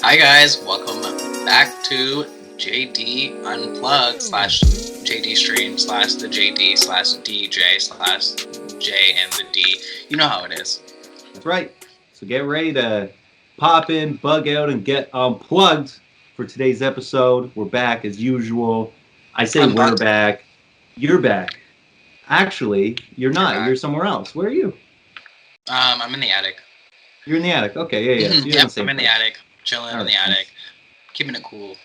Hi guys, welcome back to JD Unplugged slash JD Stream slash the JD slash DJ slash J and the D. You know how it is. That's right. So get ready to pop in, bug out, and get unplugged for today's episode. We're back as usual. I say we're back. You're back. Actually, you're not. You're somewhere else. Where are you? I'm in the attic. You're in the attic. Okay, yeah. So yep, I'm in the attic, chilling in the attic, keeping it cool.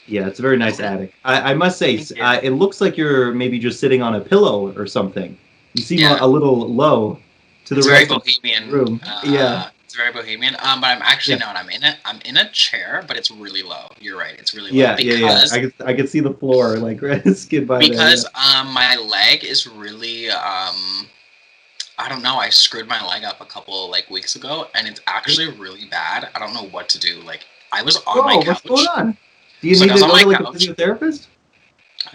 Yeah, it's a very nice attic. I must say, it looks like you're maybe just sitting on a pillow or something. You seem a little low to the rest of the room. It's very bohemian. But I'm actually not. I'm in a chair, but it's really low. You're right. It's really low. Yeah. I can see the floor like skid by because my leg is really I don't know. I screwed my leg up a couple weeks ago, and it's actually really bad. I don't know what to do. I was on my couch. What's going on? Do you need to go to a physiotherapist?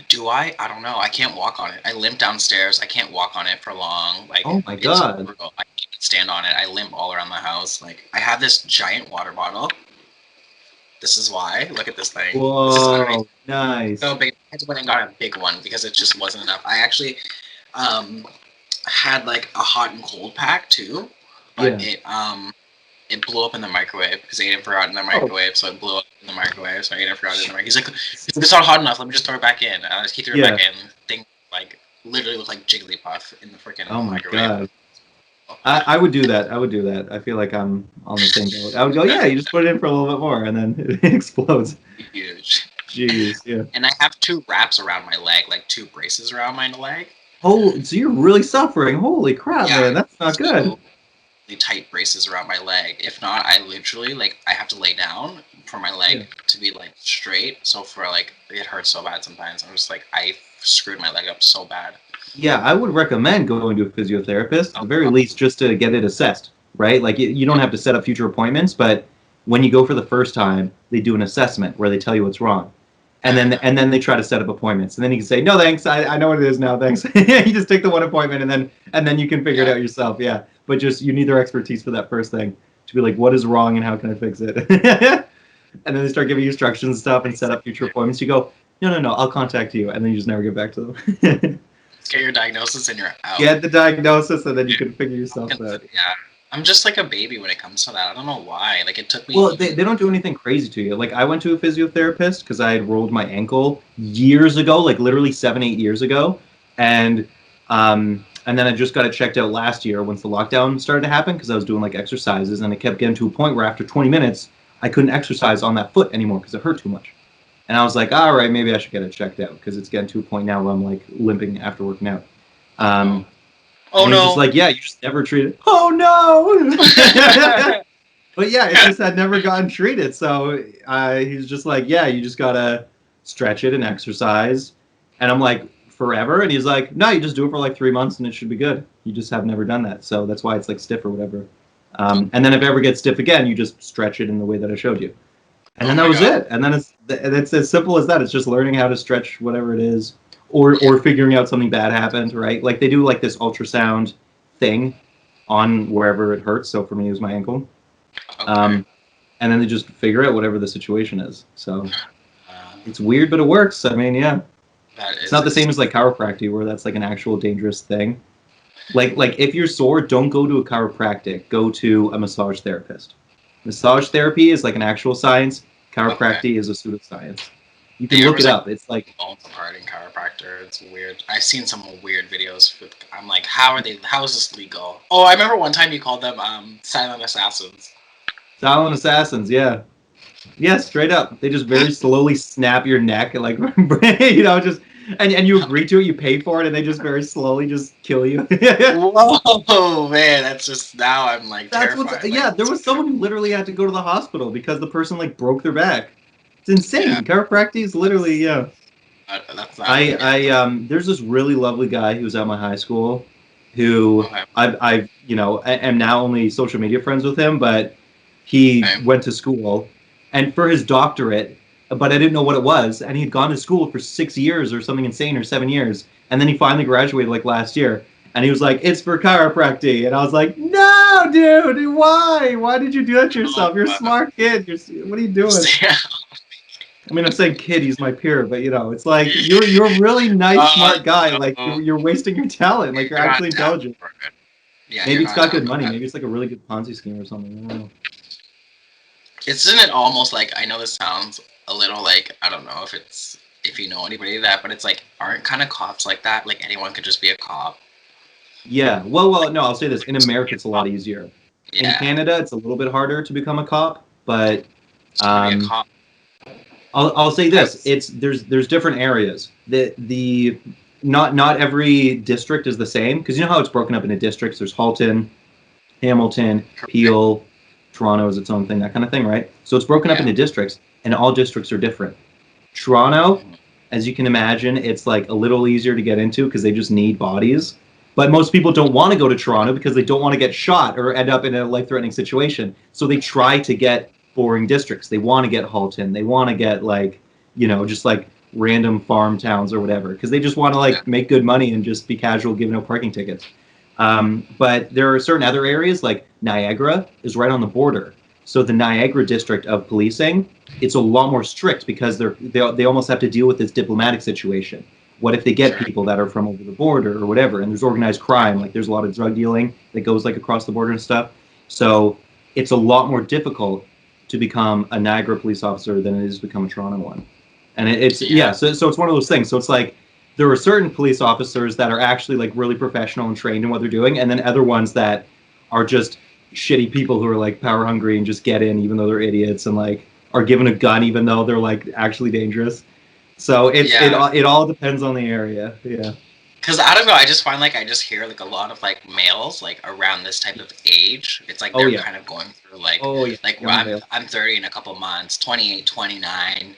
Do I? I don't know. I can't walk on it. I limp downstairs. I can't walk on it for long. Oh my god! I can't stand on it. I limp all around the house. I have this giant water bottle. This is why. Look at this thing. Whoa! Nice. So big. I just went and got a big one because it just wasn't enough. I actually had a hot and cold pack too, but it blew up in the microwave because Aiden forgot in the microwave, so it blew up in the microwave. So Aiden forgot it in the microwave. He's like, "It's not hot enough. Let me just throw it back in." And he threw it back in. Thing literally looked like Jigglypuff in the freaking microwave. God. I would do that. I feel like I'm on the same boat. I would go, you just put it in for a little bit more, and then it explodes. Huge. Jeez, yeah. And I have 2 wraps around my leg, 2 braces around my leg. Oh, so you're really suffering. Holy crap, man. That's not good. Really tight braces around my leg. If not, I literally, I have to lay down for my leg to be, straight. So it hurts so bad sometimes. I'm just I screwed my leg up so bad. Yeah, I would recommend going to a physiotherapist, at the very least, just to get it assessed, right? You don't have to set up future appointments, but when you go for the first time, they do an assessment where they tell you what's wrong. And then they try to set up appointments, and then you can say, "No, thanks. I know what it is now. Thanks." You just take the one appointment, and then you can figure it out yourself. Yeah, but you need their expertise for that first thing to be what is wrong and how can I fix it? And then they start giving you instructions and stuff and set up future appointments. You go, "No, I'll contact you," and then you just never get back to them. Get your diagnosis and you're out. Get the diagnosis, and then you can figure yourself out. Yeah. I'm just a baby when it comes to that. I don't know why. It took me... Well, they don't do anything crazy to you. I went to a physiotherapist because I had rolled my ankle years ago, literally 7-8 years ago. And then I just got it checked out last year once the lockdown started to happen because I was doing exercises, and it kept getting to a point where after 20 minutes, I couldn't exercise on that foot anymore because it hurt too much. And I was like, all right, maybe I should get it checked out because it's getting to a point now where I'm limping after working out. Oh no! Just you just never treated. Oh no! But yeah, it's just I'd never gotten treated. So he's just you just gotta stretch it and exercise. And I'm like, forever? And he's like, no, you just do it for 3 months and it should be good. You just have never done that. So that's why it's stiff or whatever. And then if it ever gets stiff again, you just stretch it in the way that I showed you. And then that was it. And then it's as simple as that. It's just learning how to stretch whatever it is. Or figuring out something bad happened, right? They do this ultrasound thing on wherever it hurts. So for me, it was my ankle. Okay. And then they just figure out whatever the situation is. So it's weird, but it works. I mean, yeah. It's not the same as chiropractic, where that's an actual dangerous thing. If you're sore, don't go to a chiropractic. Go to a massage therapist. Massage therapy is an actual science. Chiropractic is a pseudoscience. You can look it up. It's bones apart in chiropractor. It's weird. I've seen some weird videos. I'm like, how is this legal? Oh, I remember one time you called them silent assassins. Silent assassins, yeah. Yeah, straight up. They just very slowly snap your neck and just and you agree to it, you pay for it, and they just very slowly just kill you. Whoa, man, that's just now I'm terrified. There was someone who literally had to go to the hospital because the person broke their back. It's insane. Yeah. Chiropractic is literally, That's not there's this really lovely guy who was at my high school who I've am now only social media friends with him, but he went to school and for his doctorate, but I didn't know what it was, and he had gone to school for 6 years or something insane, or 7 years, and then he finally graduated last year, and he was like, "It's for chiropractic," and I was like, "No, no, dude, why? Why did you do that to yourself? You're a smart kid. What are you doing? I mean, I'm saying kid, he's my peer, but it's like you're a really nice, smart guy. Like you're wasting your talent. Like you're actually intelligent. Yeah, maybe it's got good money. Maybe it's like a really good Ponzi scheme or something. I don't know. Isn't it almost like, I know this sounds a little like, I don't know if you know anybody that, but it's like, aren't kind of cops like that? Like anyone could just be a cop. Yeah. Well. No, I'll say this. In America, it's a lot easier. Yeah. In Canada, it's a little bit harder to become a cop, but I'll say this: there's different areas. Not every district is the same, because you know how it's broken up into districts. There's Halton, Hamilton, Peel, Toronto is its own thing, that kind of thing, right? So it's broken up into districts, and all districts are different. Toronto, as you can imagine, it's like a little easier to get into because they just need bodies. But most people don't want to go to Toronto because they don't want to get shot or end up in a life-threatening situation. So they try to get boring districts. They want to get Halton. They want to get just like random farm towns or whatever, because they just want to make good money and just be casual, giving out parking tickets. But there are certain other areas, like Niagara is right on the border. So the Niagara district of policing, it's a lot more strict because they almost have to deal with this diplomatic situation. What if they get people that are from over the border or whatever? And there's organized crime, like there's a lot of drug dealing that goes across the border and stuff. So it's a lot more difficult to become a Niagara police officer than it is to become a Toronto one. And so it's one of those things. So it's like there are certain police officers that are actually really professional and trained in what they're doing, and then other ones that are just shitty people who are power hungry and just get in even though they're idiots, and are given a gun even though they're actually dangerous. So it all depends on the area. Yeah. Because I don't know, I just find I just hear a lot of males around this type of age. It's they're kind of going through I'm 30 in a couple months, 28, 29,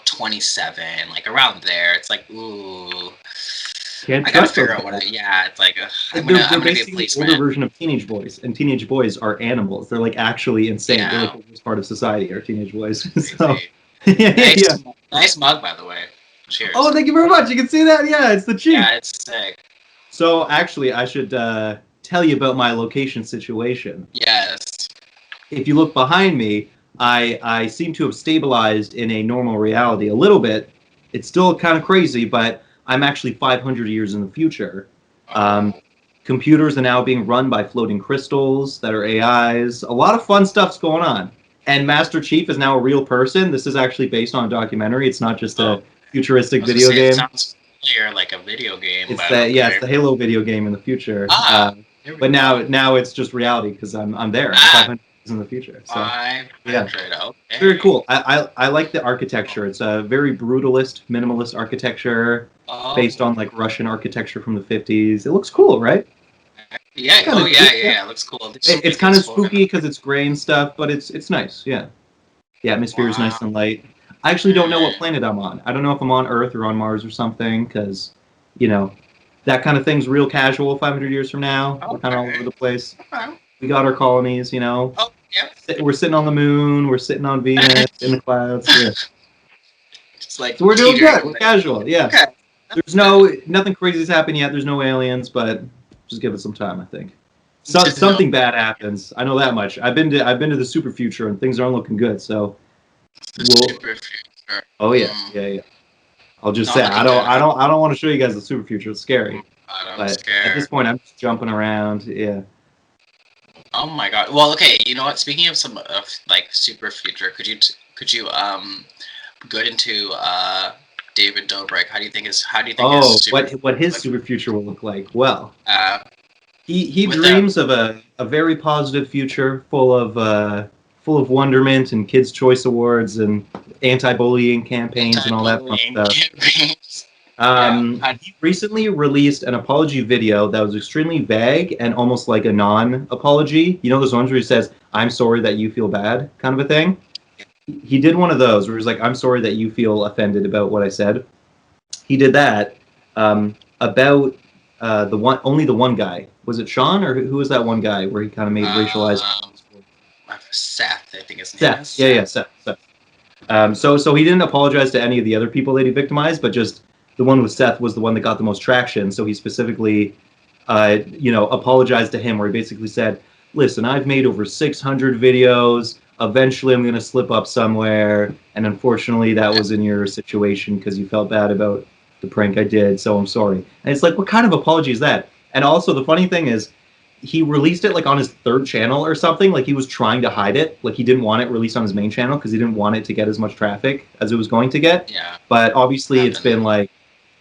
27, around there. It's ooh. Can't I gotta figure out what it's I'm gonna be a policeman. Older version of teenage boys, and teenage boys are animals. They're actually insane. Yeah. They're the worst part of society are teenage boys. So Nice mug, by the way. Cheers. Oh, thank you very much. You can see that? Yeah, it's the cheap. Yeah, it's sick. So, actually, I should tell you about my location situation. Yes. If you look behind me, I seem to have stabilized in a normal reality a little bit. It's still kind of crazy, but I'm actually 500 years in the future. Computers are now being run by floating crystals that are AIs. A lot of fun stuff's going on. And Master Chief is now a real person. This is actually based on a documentary. It's not just a futuristic video game. It sounds familiar, like a video game. It's it's the Halo video game in the future. But now it's just reality because I'm there. 500 years in the future. So, 500. Okay. Very cool. I like the architecture. It's a very brutalist, minimalist architecture based on Russian architecture from the 50s. It looks cool, right? Yeah. It looks cool. It's kind of spooky because it's gray and stuff, but it's nice. Yeah. The atmosphere is nice and light. I actually don't know what planet I'm on. I don't know if I'm on Earth or on Mars or something, because, that kind of thing's real casual 500 years from now. Okay. We're kind of all over the place. Okay. We got our colonies, Oh, yeah. We're sitting on the moon. We're sitting on Venus, in the clouds. Yeah. It's so we're doing good. We're casual. Yeah. Okay. There's nothing crazy's happened yet. There's no aliens, but just give it some time, I think. Something bad happens. I know that much. I've been to the super future, and things aren't looking good. So. Super future. Oh yeah. I'll just say I don't want to show you guys the super future. It's scary. I'm scared. At this point, I'm just jumping around. Yeah. Oh my god. Well, okay. You know what? Speaking of some super future, could you get into David Dobrik? How do you think his what his super future will look like? Well, he dreams of a very positive future full of wonderment and Kids' Choice Awards and anti-bullying campaigns and all that fun stuff. He recently released an apology video that was extremely vague and almost like a non-apology. You know those ones where he says, "I'm sorry that you feel bad," kind of a thing? He did one of those where he's like, "I'm sorry that you feel offended about what I said." He did that about only the one guy. Was it Sean, or who was that one guy where he kind of made racialized... Seth, I think his name is. Seth. So he didn't apologize to any of the other people that he victimized, but just the one with Seth was the one that got the most traction. So he specifically, apologized to him, where he basically said, listen, I've made over 600 videos. Eventually, I'm going to slip up somewhere. And unfortunately, that was in your situation because you felt bad about the prank I did. So I'm sorry. And it's like, what kind of apology is that? And also, the funny thing is, he released it like on his third channel or something. Like he was trying to hide it. Like he didn't want it released on his main channel because he didn't want it to get as much traffic as it was going to get. Yeah. But obviously, it's been like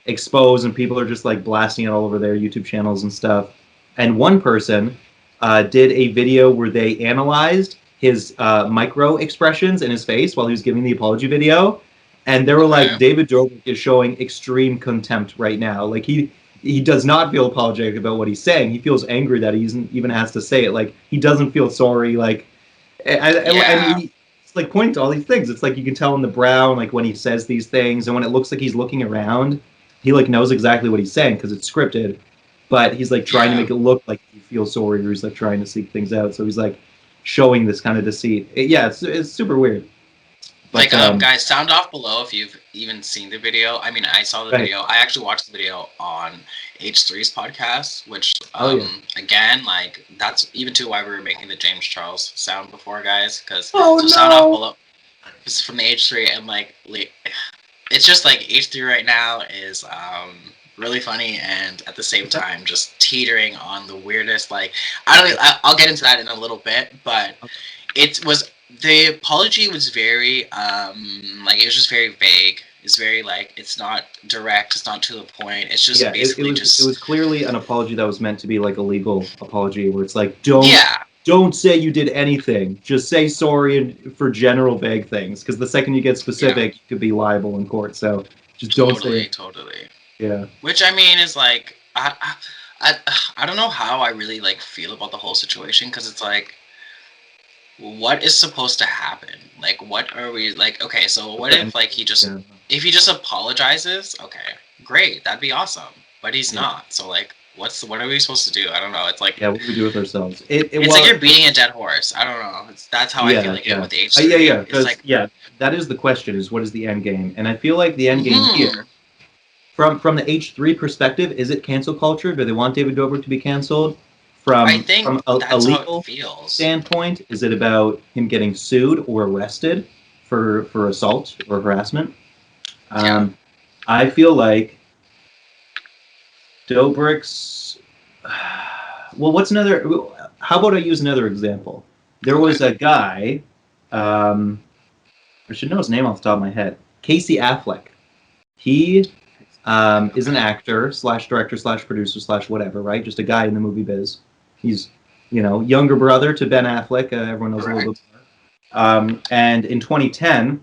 exposed and people are just like blasting it all over their YouTube channels and stuff. And one person did a video where they analyzed his micro expressions in his face while he was giving the apology video, and they were like, David Dobrik is showing extreme contempt right now. Like he does not feel apologetic about what he's saying. He feels angry that he even has to say it. Like he doesn't feel sorry. Like and it's like pointing to all these things. It's like you can tell in the brow, like when he says these things, and when it looks like he's looking around, he like knows exactly what he's saying because it's scripted. But he's like trying to make it look like he feels sorry, or he's like trying to seek things out. So he's like showing this kind of deceit. It's super weird. But, guys, sound off below if you've even seen the video. I mean, I saw the video. I actually watched the video on H3's podcast, which, again, like, that's even too why we were making the James Charles sound before, guys. Because sound off below. It's from the H3, and, like, it's just, like, H3 right now is, really funny and at the same time just teetering on the weirdest, like, I'll get into that in a little bit, but it was, the apology was very like, it was just very vague. It's very like, it's not direct, it's not to the point, it's just basically it was clearly an apology that was meant to be like a legal apology where it's like, don't say you did anything, just say sorry for general vague things, because the second you get specific you could be liable in court. So just don't say totally. Yeah. Which, I mean, is like, I don't know how I really like feel about the whole situation, because it's like, what is supposed to happen? Like, what are we like? Okay, so what if like if he just apologizes? Okay, great, that'd be awesome. But he's not. So like, what are we supposed to do? I don't know. It's like, what do we do with ourselves? It's like you're beating a dead horse. I don't know. That's how I feel like it with the H3. It's like, that is the question: is what is the end game? And I feel like the end game here. From the H3 perspective, is it cancel culture? Do they want David Dobrik to be canceled? From a legal standpoint, is it about him getting sued or arrested for assault or harassment? I feel like Dobrik's... Well, what's another... How about I use another example? There was a guy... I should know his name off the top of my head. Casey Affleck. He... is an actor / director / producer / whatever, right? Just a guy in the movie biz. He's, younger brother to Ben Affleck. Everyone knows a little bit more. And in 2010,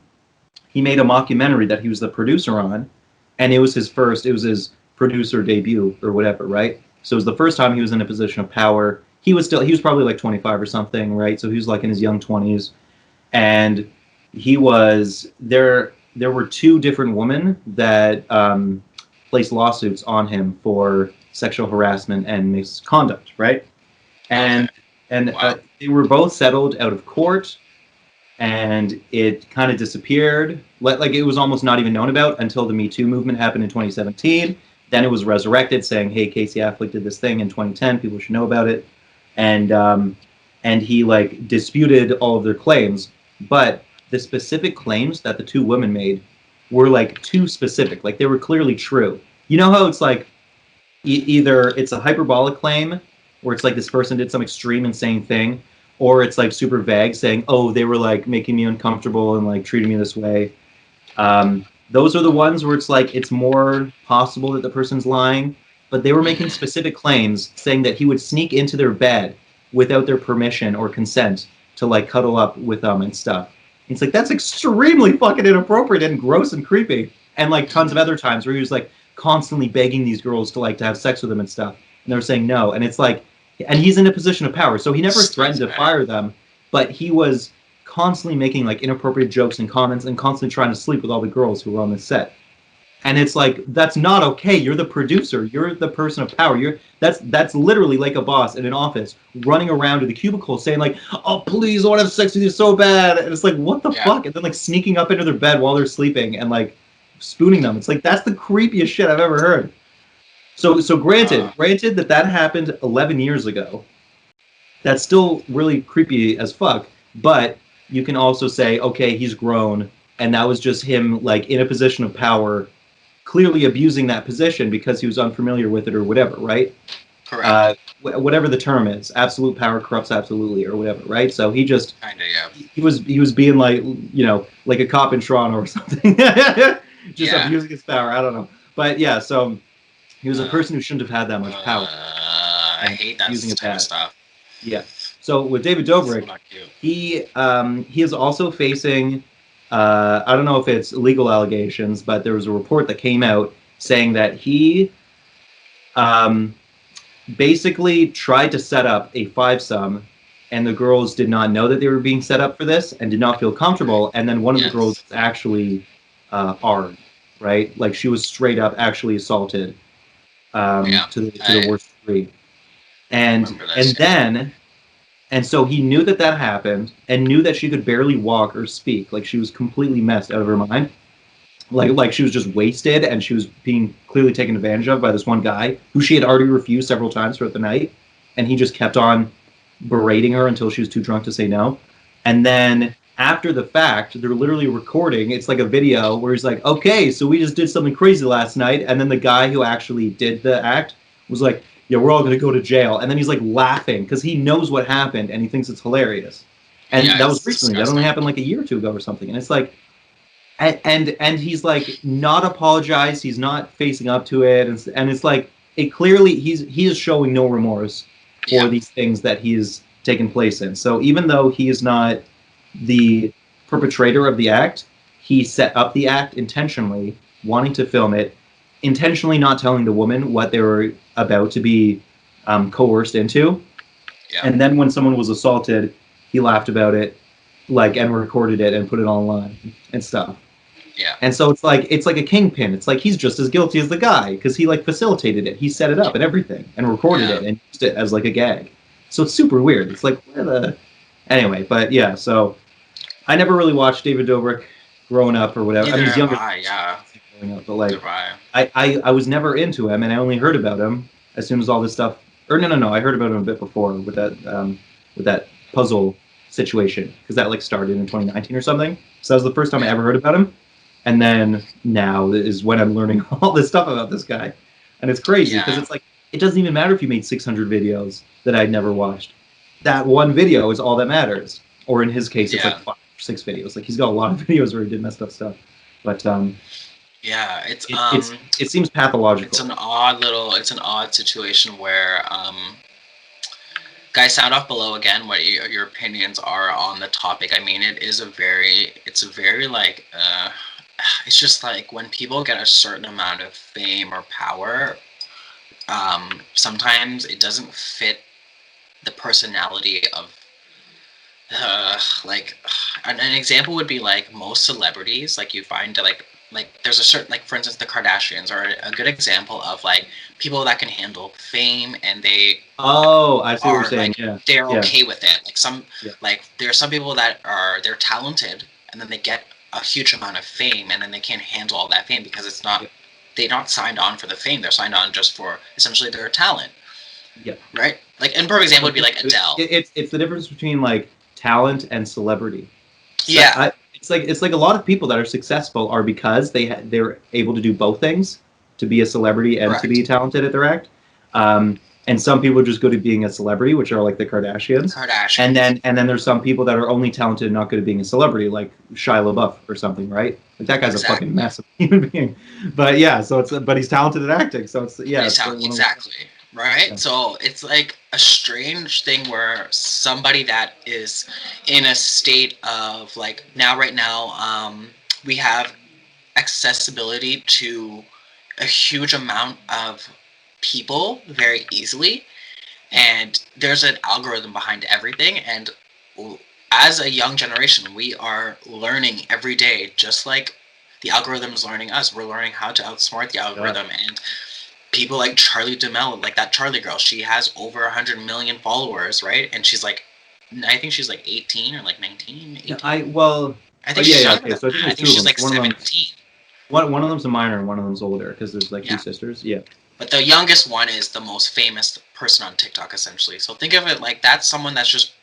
he made a mockumentary that he was the producer on, and it was his producer debut or whatever, right? So it was the first time he was in a position of power. He was probably like 25 or something, right? So he was like in his young 20s, and he was there. There were two different women that placed lawsuits on him for sexual harassment and misconduct, right? And they were both settled out of court, and it kind of disappeared. Like it was almost not even known about until the Me Too movement happened in 2017. Then it was resurrected, saying, "Hey, Casey Affleck did this thing in 2010. People should know about it." And he like disputed all of their claims, but the specific claims that the two women made were like too specific. Like they were clearly true. You know how it's like either it's a hyperbolic claim where it's like this person did some extreme insane thing, or it's like super vague saying, oh, they were like making me uncomfortable and like treating me this way. Those are the ones where it's like it's more possible that the person's lying, but they were making specific claims saying that he would sneak into their bed without their permission or consent to like cuddle up with them and stuff. It's like, that's extremely fucking inappropriate and gross and creepy. And like tons of other times where he was like constantly begging these girls to like to have sex with him and stuff, and they were saying no. And it's like, and he's in a position of power, so he never threatened to fire them, but he was constantly making like inappropriate jokes and comments and constantly trying to sleep with all the girls who were on the set. And it's like, that's not okay. You're the producer. You're the person of power. That's literally like a boss in an office running around to the cubicle saying like, oh, please, I want to have sex with you so bad. And it's like, what the fuck? And then like sneaking up into their bed while they're sleeping and like spooning them. It's like, that's the creepiest shit I've ever heard. So granted that happened 11 years ago. that's still really creepy as fuck. But you can also say, okay, he's grown, and that was just him like in a position of power, clearly abusing that position because he was unfamiliar with it or whatever, right? Correct. Whatever the term is, absolute power corrupts absolutely, or whatever, right? So he just Kinda, yeah. he was being like, like a cop in Toronto or something, just abusing his power. I don't know, but yeah, so he was a person who shouldn't have had that much power. I hate that using it type of bad. stuff. Yeah. So with David So Dobrik, not cute. he is also facing I don't know if it's legal allegations, but there was a report that came out saying that he um, basically tried to set up a five-some, and the girls did not know that they were being set up for this and did not feel comfortable. And then one of the girls was actually hard, right? Like she was straight up actually assaulted to the worst degree. And so he knew that happened and knew that she could barely walk or speak. Like she was completely messed out of her mind. Like she was just wasted and she was being clearly taken advantage of by this one guy who she had already refused several times throughout the night. And he just kept on berating her until she was too drunk to say no. And then after the fact, they're literally recording. It's like a video where he's like, okay, so we just did something crazy last night. And then the guy who actually did the act was like, yeah, we're all going to go to jail. And then he's like laughing because he knows what happened and he thinks it's hilarious. And that was recently. That only happened like a year or two ago or something. And it's like, and he's like not apologized. He's not facing up to it. And it's like, it clearly, he is showing no remorse for these things that he's taken place in. So even though he is not the perpetrator of the act, he set up the act intentionally, wanting to film it, intentionally not telling the woman what they were about to be coerced into. Yeah. And then when someone was assaulted, he laughed about it, and recorded it and put it online and stuff. Yeah. And so it's like a kingpin. It's like he's just as guilty as the guy because he facilitated it. He set it up and everything and recorded it and used it as a gag. So it's super weird. It's like anyway, but yeah. So I never really watched David Dobrik growing up or whatever. Neither I mean, he's younger. Growing up, but I was never into him, and I only heard about him as soon as all this stuff. Or no, I heard about him a bit before with that puzzle situation because that started in 2019 or something. So that was the first time I ever heard about him. And then now is when I'm learning all this stuff about this guy. And it's crazy because it's like, it doesn't even matter if you made 600 videos that I'd never watched. That one video is all that matters. Or in his case, it's 5 or 6 videos. Like he's got a lot of videos where he did messed up stuff. But it seems pathological. It's an odd situation where guys, sound off below again what your opinions are on the topic. I mean, it's just like when people get a certain amount of fame or power, sometimes it doesn't fit the personality of an example would be most celebrities, you find there's a certain, for instance, the Kardashians are a good example of people that can handle fame and they I see what you're saying. They're okay with it. There are some people that they're talented and then they get a huge amount of fame and then they can't handle all that fame because it's not they're not signed on for the fame, they're signed on just for essentially their talent. Yeah. Right? An perfect example would be Adele. It's the difference between talent and celebrity. So yeah. It's like a lot of people that are successful are because they're able to do both things, to be a celebrity and to be talented at their act. And some people just go to being a celebrity, which are the Kardashians. And then there's some people that are only talented and not good at being a celebrity, like Shia LaBeouf or something, right? That guy's a fucking massive human being. But yeah, but he's talented at acting, so it's exactly. Right? Yeah. So it's a strange thing where somebody that is in a state of right now, we have accessibility to a huge amount of people very easily, and there's an algorithm behind everything, and as a young generation, we are learning every day, just like the algorithm is learning us. We're learning how to outsmart the algorithm, and people like Charlie D'Amelio, that Charlie girl, she has over 100 million followers, right? And she's I think she's 18 or 19. 18. I think she's younger. So I think she's 17. One of them's a minor and one of them's older because there's 2 sisters. Yeah. But the youngest one is the most famous person on TikTok, essentially. So think of it like that's someone that's just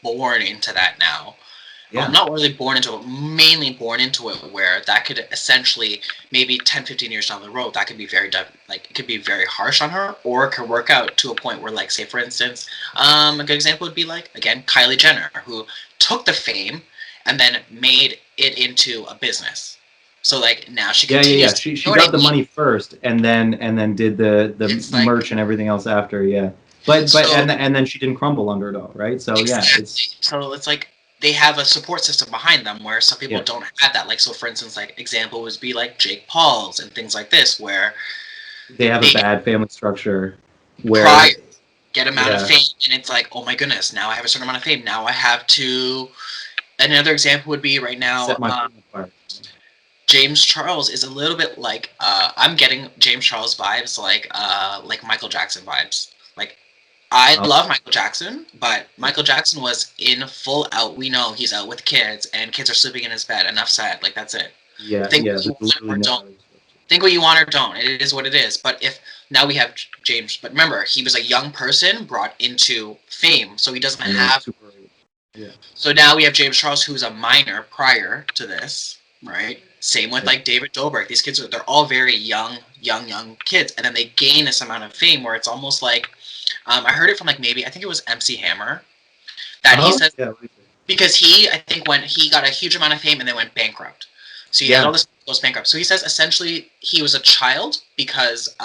born into that now. Yeah. Not really born into it, mainly born into it, where that could essentially maybe 10, 15 years down the road, that could be it could be very harsh on her, or it could work out to a point where, like, say for instance, a good example would be like, again, Kylie Jenner, who took the fame and then made it into a business. So like now she continues. She got the money first, and then did the merch and everything else after. Yeah, but and then she didn't crumble under it all, right? So exactly. yeah, it's like they have a support system behind them where some people don't have that. Like, so for instance, like example would be like Jake Paul's and things like this, where they have a bad family structure where get amount of fame, and it's like, oh my goodness, now I have a certain amount of fame. Now I have to. Another example would be right now. James Charles is a little bit like I'm getting James Charles vibes like Michael Jackson vibes. Like I love Michael Jackson, but Michael Jackson was in full out. We know he's out with kids, and kids are sleeping in his bed. Enough said. Like that's it. Think what you want or don't. It is what it is. But if now we have James, but remember he was a young person brought into fame, so he doesn't have. Yeah. So now we have James Charles, who's a minor prior to this, right? Same with like David Dobrik. These kids they're all very young kids, and then they gain this amount of fame where it's almost like I heard it from like maybe I think it was MC Hammer that he said because I think when he got a huge amount of fame and then went bankrupt, so he had all this goes bankrupt. So he says essentially he was a child because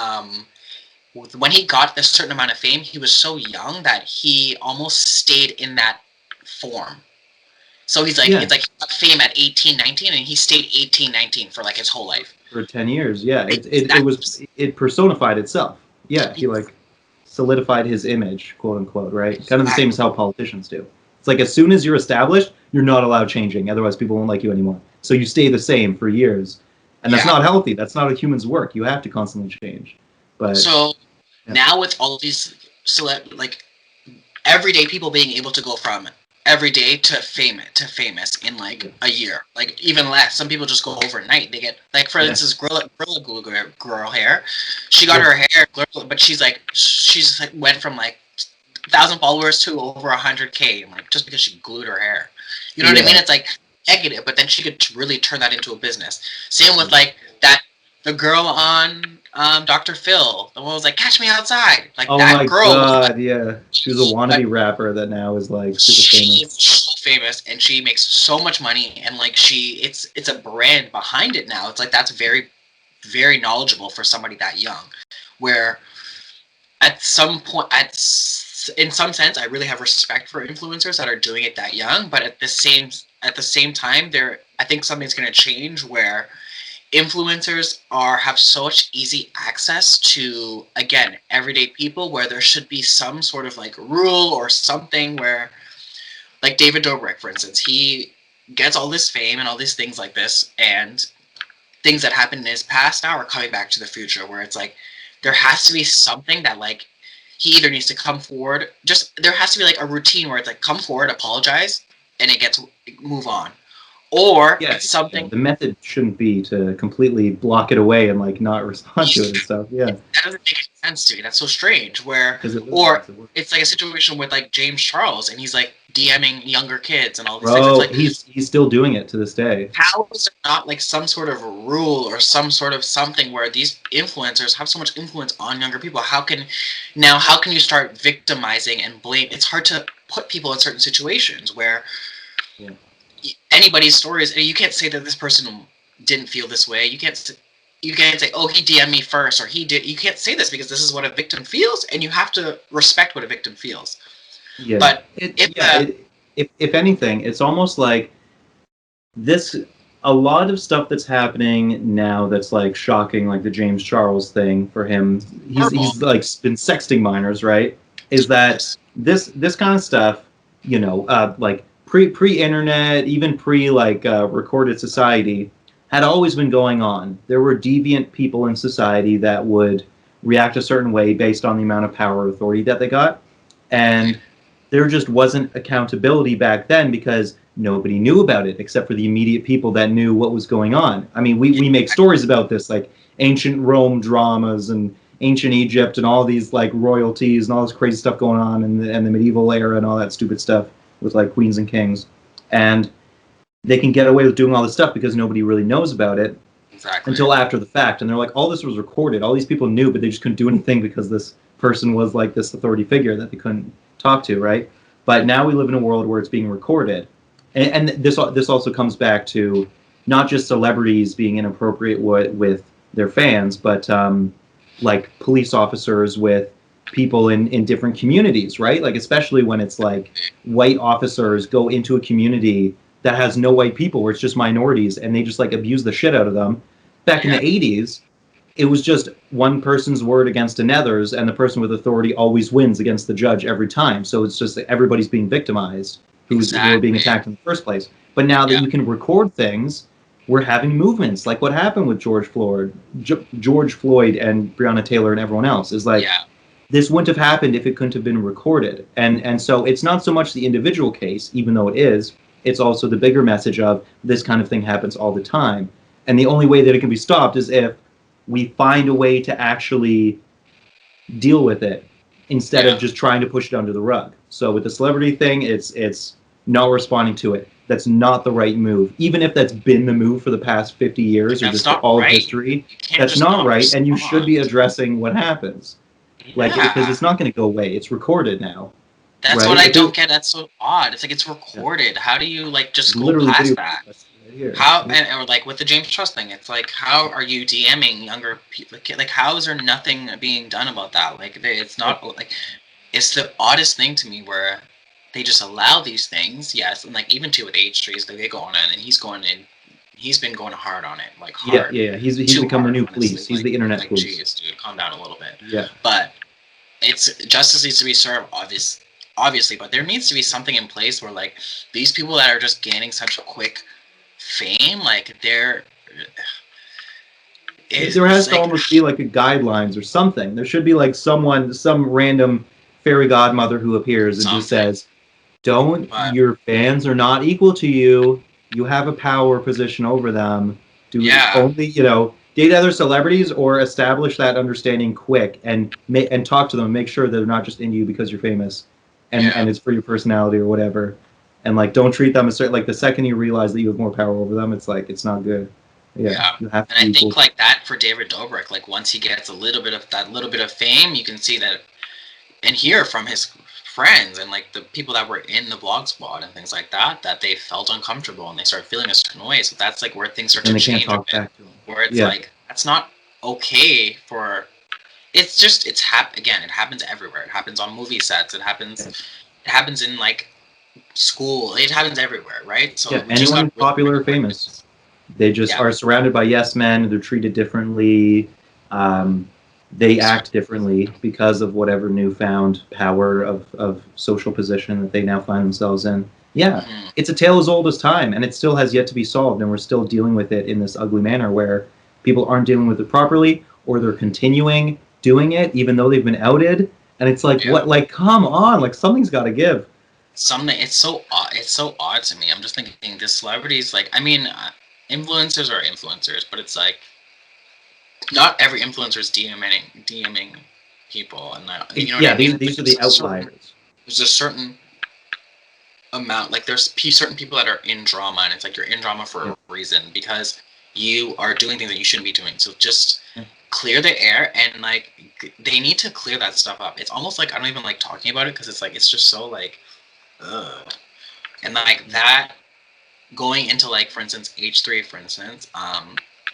when he got a certain amount of fame, he was so young that he almost stayed in that form. So he's like, it's like he got fame at 18, 19, and he stayed 18, 19 for like his whole life. For 10 years, yeah. It personified itself. Yeah, he like solidified his image, quote unquote, right? Kind of the same as how politicians do. It's like as soon as you're established, you're not allowed changing. Otherwise, people won't like you anymore. So you stay the same for years. And that's not healthy. That's not a human's work. You have to constantly change. But so now with all of these like everyday people being able to go from every day to famous in like a year, like even less. Some people just go overnight. They get like, for instance, Gorilla Glue Girl hair. She got her hair, but she's like went from like 1,000 followers to over 100K, like just because she glued her hair. You know what I mean? It's like negative, but then she could really turn that into a business. Same with like the girl on Dr. Phil, the one was like, "Catch me outside." Like that girl. Oh my god, she was a wannabe rapper that now is like super famous. She's so famous, and she makes so much money, and like it's a brand behind it now. It's like that's very, very knowledgeable for somebody that young. Where at some point, in some sense, I really have respect for influencers that are doing it that young. But at the same time, I think something's going to change where influencers have such easy access to, again, everyday people, where there should be some sort of like rule or something where, like David Dobrik, for instance, he gets all this fame and all these things like this, and things that happened in his past now are coming back to the future, where it's like there has to be something that like he either needs to come forward, there has to be like a routine where it's like come forward, apologize, and move on. Or something. The method shouldn't be to completely block it away and like not respond to it and stuff. Yeah. That doesn't make sense to me. That's so strange. It's like a situation with like James Charles, and he's like DMing younger kids and all these things. It's like, he's still doing it to this day. How is there not like some sort of rule or some sort of something where these influencers have so much influence on younger people? How can you start victimizing and blame? It's hard to put people in certain situations where anybody's stories, you can't say that this person didn't feel this way. You can't say, oh, he DM'd me first, or he did. You can't say this because this is what a victim feels, and you have to respect what a victim feels. Yeah. But if anything, it's almost like this. A lot of stuff that's happening now that's like shocking, like the James Charles thing for him. He's like been sexting minors, right? Is that this kind of stuff? Like. Pre-internet, even recorded society, had always been going on. There were deviant people in society that would react a certain way based on the amount of power or authority that they got. And there just wasn't accountability back then because nobody knew about it except for the immediate people that knew what was going on. I mean, we make stories about this, like ancient Rome dramas and ancient Egypt and all these like royalties and all this crazy stuff going on in the medieval era and all that stupid stuff with like queens and kings, and they can get away with doing all this stuff because nobody really knows about it until after the fact. And they're like, all this was recorded. All these people knew, but they just couldn't do anything because this person was like this authority figure that they couldn't talk to, right? But now we live in a world where it's being recorded. And this also comes back to not just celebrities being inappropriate with their fans, but like police officers with people in different communities, right? Like especially when it's like white officers go into a community that has no white people, where it's just minorities, and they just like abuse the shit out of them. Back in the 80s, it was just one person's word against another's, and the person with authority always wins against the judge every time. So it's just that everybody's being victimized who were being attacked in the first place. But now that you can record things, we're having movements like what happened with George Floyd and Breonna Taylor and everyone else. Is like this wouldn't have happened if it couldn't have been recorded. And so it's not so much the individual case, even though it is. It's also the bigger message of this kind of thing happens all the time. And the only way that it can be stopped is if we find a way to actually deal with it instead of just trying to push it under the rug. So with the celebrity thing, it's not responding to it. That's not the right move. Even if that's been the move for the past 50 years or just for all of history, that's not right. And you should be addressing what happens. Like, because it's not going to go away. It's recorded now. That's what I don't get. That's so odd. It's like it's recorded. How do you like just go past that? How or like with the James Trust thing, it's like how are you DMing younger people? Like how is there nothing being done about that? Like it's not like it's the oddest thing to me where they just allow these things. Yes, and like even too with H3s, like they go on and he's going in. He's been going hard on it, like hard. Yeah. He's become the new police. Honestly. He's the internet like, police. Jeez, dude, calm down a little bit. Yeah. But it's justice needs to be served, obviously, but there needs to be something in place where like these people that are just gaining such quick fame, like there has to almost be like a guidelines or something. There should be like some random fairy godmother who appears and just says, your fans are not equal to you. You have a power position over them. Only, date other celebrities or establish that understanding quick and talk to them and make sure they're not just into you because you're famous and it's for your personality or whatever. And like, don't treat them as like the second you realize that you have more power over them, it's like it's not good. Yeah. You have to and I think like that for David Dobrik, like once he gets a little bit of fame, you can see that and hear from his friends and like the people that were in the Vlog Squad and things like that they felt uncomfortable and they start feeling a certain way. So that's like where things start to change a bit. Where it's like that's not okay for. It's just it happens everywhere. It happens on movie sets. It happens in like school. It happens everywhere, right? So anyone popular or famous, they just are surrounded by yes men. They're treated differently. They act differently because of whatever newfound power of social position that they now find themselves in. Yeah, it's a tale as old as time, and it still has yet to be solved, and we're still dealing with it in this ugly manner where people aren't dealing with it properly, or they're continuing doing it even though they've been outed. And it's like, what? Like, come on! Like, something's got to give. It's so odd to me. I'm just thinking, the celebrities, like, I mean, influencers are influencers, but it's like, not every influencer is DMing people, and you know what I mean? These are the outliers. There's a certain amount, like there's certain people that are in drama, and it's like you're in drama for a reason because you are doing things that you shouldn't be doing. So just clear the air, and like they need to clear that stuff up. It's almost like I don't even like talking about it because it's like it's just so like, ugh. And like that going into like, for instance, H3, for instance,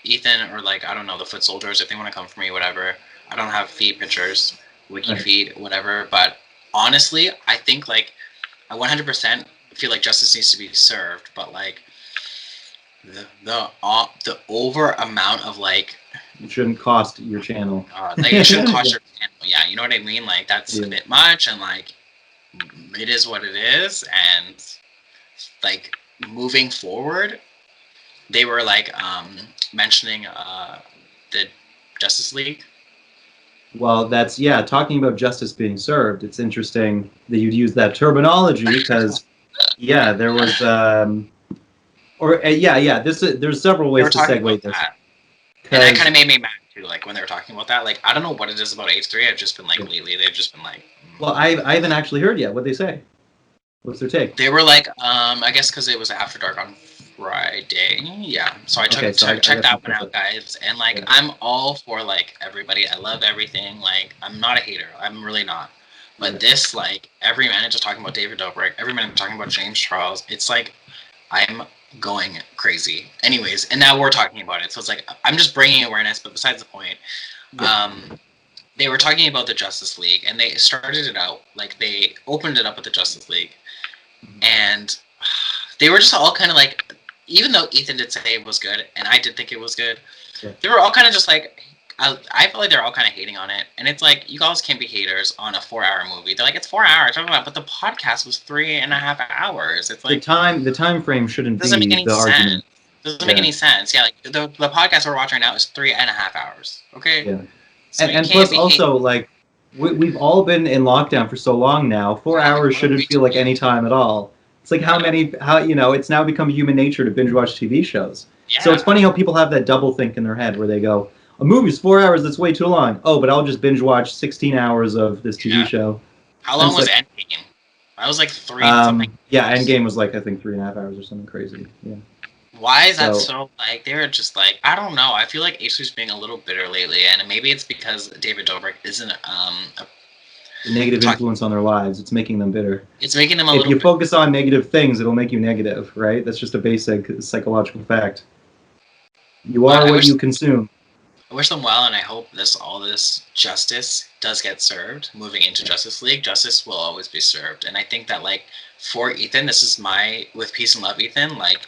Ethan or like I don't know, the foot soldiers, if they want to come for me, whatever. I don't have feet pictures, wiki feed, whatever. But honestly, I think like I 100% feel like justice needs to be served. But like the over amount of like it shouldn't cost your channel. Like it shouldn't cost your channel. Yeah, you know what I mean. Like that's a bit much, and like it is what it is, and like moving forward. They were like mentioning the Justice League. Well, that's talking about justice being served. It's interesting that you'd use that terminology because there was there's several ways to segue this. And that kind of made me mad too. Like when they were talking about that, like I don't know what it is about H3. I've just been like lately. They've just been like. Well, I haven't actually heard yet. What they say? What's their take? They were like, I guess because it was After Dark on Friday. Yeah. So I checked that one out, guys. And like, I'm all for like everybody. I love everything. Like, I'm not a hater. I'm really not. But this, like, every minute just talking about David Dobrik, every minute talking about James Charles. It's like, I'm going crazy. Anyways, and now we're talking about it. So it's like, I'm just bringing awareness. But besides the point, they were talking about the Justice League, and they started it out like they opened it up with the Justice League. And they were just all kind of like, even though Ethan did say it was good, and I did think it was good, they were all kind of just like, I feel like they're all kind of hating on it. And it's like, you guys can't be haters on a 4-hour movie. They're like, it's 4 hours, but the podcast was 3.5 hours. It's like the time frame shouldn't be the argument. Doesn't make any sense. Yeah, like the podcast we're watching right now is 3.5 hours. Okay. Yeah. So and plus also like we've all been in lockdown for so long now. 4 hours shouldn't feel like any time at all. It's like how it's now become human nature to binge watch TV shows. Yeah. So it's funny how people have that double think in their head where they go, a movie's 4 hours, that's way too long. Oh, but I'll just binge watch 16 hours of this TV show. How long was Endgame? I was like 3 something. Yeah, Endgame was like I think 3.5 hours or something crazy. Yeah. Why is that so like they're just like, I don't know. I feel like H3's being a little bitter lately, and maybe it's because David Dobrik isn't a negative influence on their lives. It's making them bitter. It's making them if you focus on negative things, it'll make you negative, right? That's just a basic psychological fact. You are what you consume. I wish them well, and I hope all this justice does get served. Moving into Justice League, justice will always be served, and I think that like for Ethan, this is with peace and love, Ethan. Like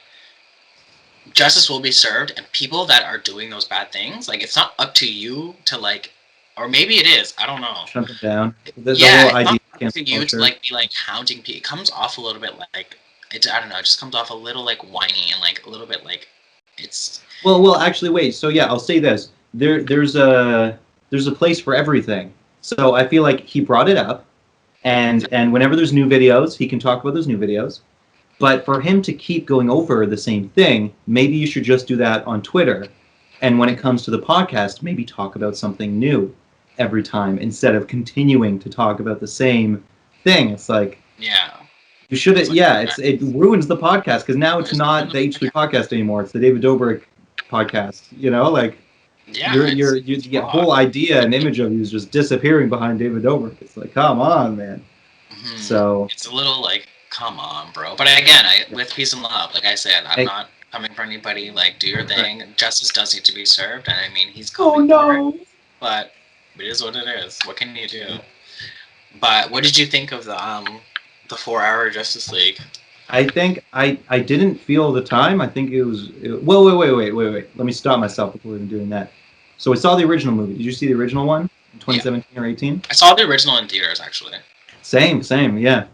justice will be served, and people that are doing those bad things, like it's not up to you to like. Or maybe it is. I don't know. Shut it down. It's not up to you to like be like hounding people. It comes off a little bit like I don't know. It just comes off a little like whiny and like a little bit like it's. Well. Actually, wait. So yeah, I'll say this. There's a place for everything. So I feel like he brought it up, and whenever there's new videos, he can talk about those new videos. But for him to keep going over the same thing, maybe you should just do that on Twitter. And when it comes to the podcast, maybe talk about something new every time instead of continuing to talk about the same thing. It's like you should it ruins the podcast because now it's not the H3 podcast anymore. It's the David Dobrik podcast. You know, like your whole idea and image of you is just disappearing behind David Dobrik. It's like, come on, man. Mm-hmm. So it's a little like, come on, bro. But again, with peace and love, like I said, I'm not coming for anybody. Like, do your thing. Justice does need to be served, and I mean, he's coming for it. But it is what it is. What can you do? But what did you think of the 4-hour Justice League? I think I didn't feel the time. I think it was. Wait. Let me stop myself before even doing that. So I saw the original movie. Did you see the original one in 2017 or 18? I saw the original in theaters, actually. Same, yeah.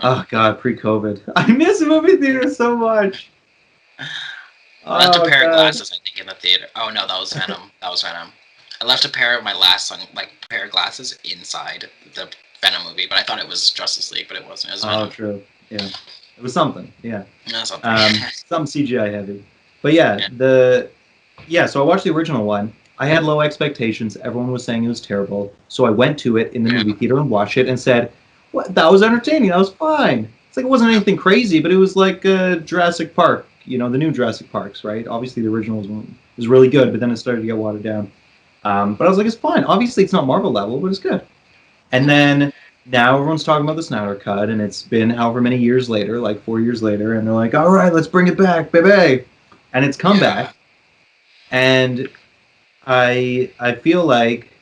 Oh God, pre-COVID. I miss movie theaters so much. I left a pair of glasses, I think, in the theater. Oh no, that was Venom. I left a pair of my last pair of glasses inside the Venom movie, but I thought it was Justice League, but it wasn't. It was Venom. Oh, true. Yeah, it was something. Yeah. No, something. Some CGI heavy, but So I watched the original one. I had low expectations. Everyone was saying it was terrible, so I went to it in the movie theater and watched it and said, "What? That was entertaining. That was fine." It's like it wasn't anything crazy, but it was like Jurassic Park. You know, the new Jurassic Parks, right? Obviously, the original was really good, but then it started to get watered down. But I was like, it's fine. Obviously, it's not Marvel level, but it's good. And then now everyone's talking about the Snyder Cut, and it's been however many years later, like 4 years later, and they're like, all right, let's bring it back, baby. And it's come back. And I feel like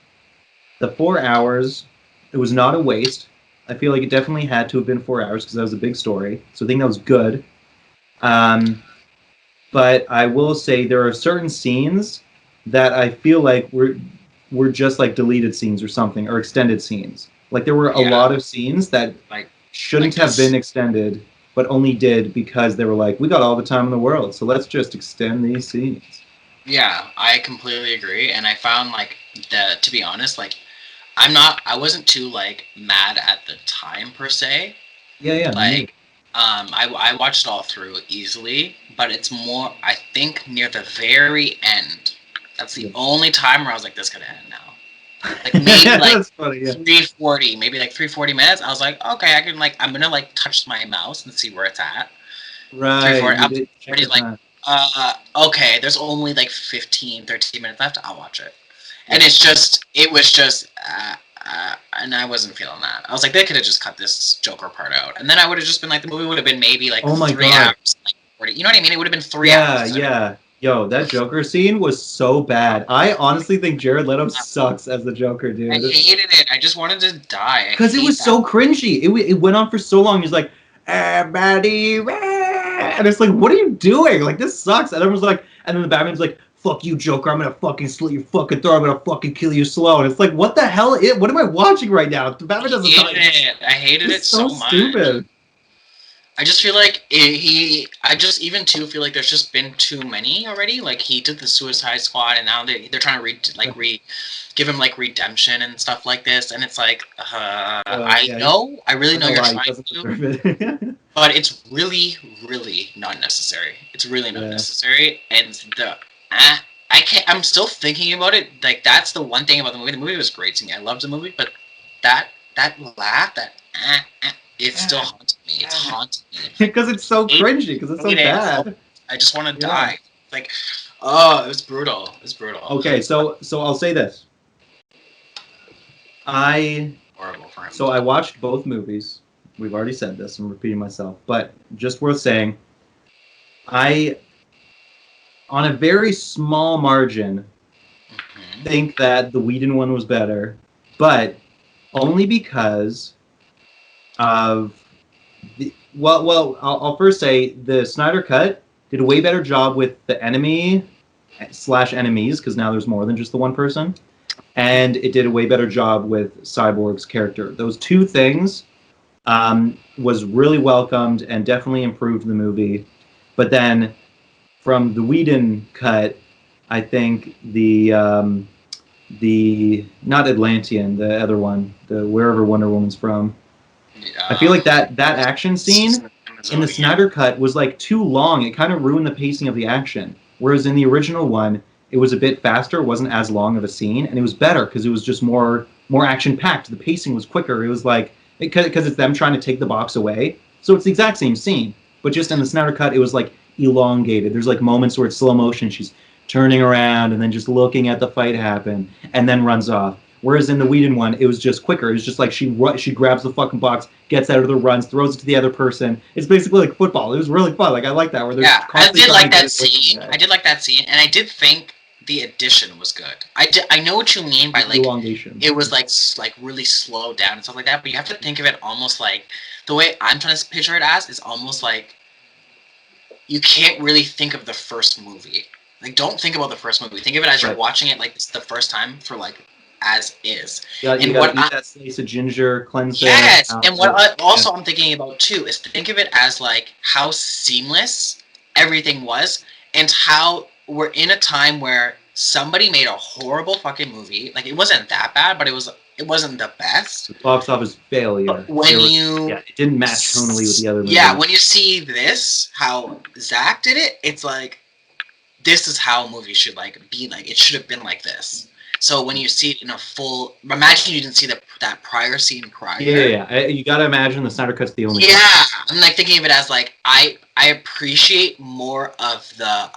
the 4 hours, it was not a waste. I feel like it definitely had to have been 4 hours because that was a big story. So I think that was good. But I will say there are certain scenes that I feel like were just like deleted scenes or something, or extended scenes. Like there were a lot of scenes that shouldn't have been extended, but only did because they were like, we got all the time in the world, so let's just extend these scenes. Yeah, I completely agree, and I found to be honest, I wasn't too mad at the time per se. Yeah. I watched it all through easily, but it's more, I think, near the very end That's the only time where I was like, this could end now. Like maybe like funny, 340, maybe like 340 minutes. I was like, okay, I can like, I'm gonna like touch my mouse and see where it's at. Right. 340. I'm Check already like, okay, there's only like 15, 13 minutes left. I'll watch it. And it was just, and I wasn't feeling that. I was like, they could have just cut this Joker part out, and then I would have just been like, the movie would have been maybe like 3 hours, like 40. You know what I mean? It would have been 3 hours. Yeah. Yo, that Joker scene was so bad. I honestly think Jared Leto sucks as the Joker, dude. I hated it. I just wanted to die. Because it was so cringy. It went on for so long. He's like, everybody, and it's like, what are you doing? Like, this sucks. And everyone's like, and then the Batman's like, fuck you, Joker. I'm gonna fucking slit your fucking throat. I'm gonna fucking kill you slow. And it's like, what the hell? What am I watching right now? The Batman doesn't. I hated it so much. Stupid. I just feel like I just even too feel like there's just been too many already. Like he did the Suicide Squad, and now they're trying to give him like redemption and stuff like this, and it's like I really know you're trying to, but it's really, really not necessary. It's really not necessary, and I'm still thinking about it. Like that's the one thing about the movie. The movie was great to me. I loved the movie, but that laugh, it's still haunting me. It's haunting me. Because it's so cringy. Because it's so bad. I just want to die. Like, oh, it was brutal. It was brutal. Okay, so I'll say this. Horrible for him. So I watched both movies. We've already said this. I'm repeating myself, but just worth saying. I, on a very small margin, think that the Whedon one was better, but only because of I'll first say the Snyder Cut did a way better job with the enemy / enemies, because now there's more than just the one person, and it did a way better job with Cyborg's character. Those two things was really welcomed and definitely improved the movie. But then from the Whedon cut, I think the not Atlantean, the other one, the wherever Wonder Woman's from. I feel like that action scene in the Snyder Cut was like too long. It kind of ruined the pacing of the action. Whereas in the original one, it was a bit faster. It wasn't as long of a scene, and it was better because it was just more action packed. The pacing was quicker. It was like because it's them trying to take the box away. So it's the exact same scene, but just in the Snyder Cut, it was like elongated. There's like moments where it's slow motion. She's turning around and then just looking at the fight happen, and then runs off. Whereas in the Whedon one, it was just quicker. It was just like she grabs the fucking box, gets out of the runs, throws it to the other person. It's basically like football. It was really fun. Like I like that. Where I did like that scene. I did like that scene, and I did think the addition was good. I know what you mean by like elongation. It was like really slowed down and stuff like that. But you have to think of it almost like the way I'm trying to picture it as is almost like you can't really think of the first movie. Like don't think about the first movie. Think of it as you're watching it like it's the first time for like. As is. Yeah, you gotta eat that slice of ginger, cleanse it. Yes, and what I'm thinking about too is think of it as like how seamless everything was, and how we're in a time where somebody made a horrible fucking movie. Like it wasn't that bad, but it wasn't the best. The box office failure. But when it didn't match tonally with the other movies. Yeah, when you see this, how Zach did it, it's like this is how a movie should like be like. It should have been like this. So when you see it in a full, imagine you didn't see that prior scene prior. Yeah. You gotta imagine the Snyder Cut's the only. Yeah, I'm like thinking of it as like I appreciate more of the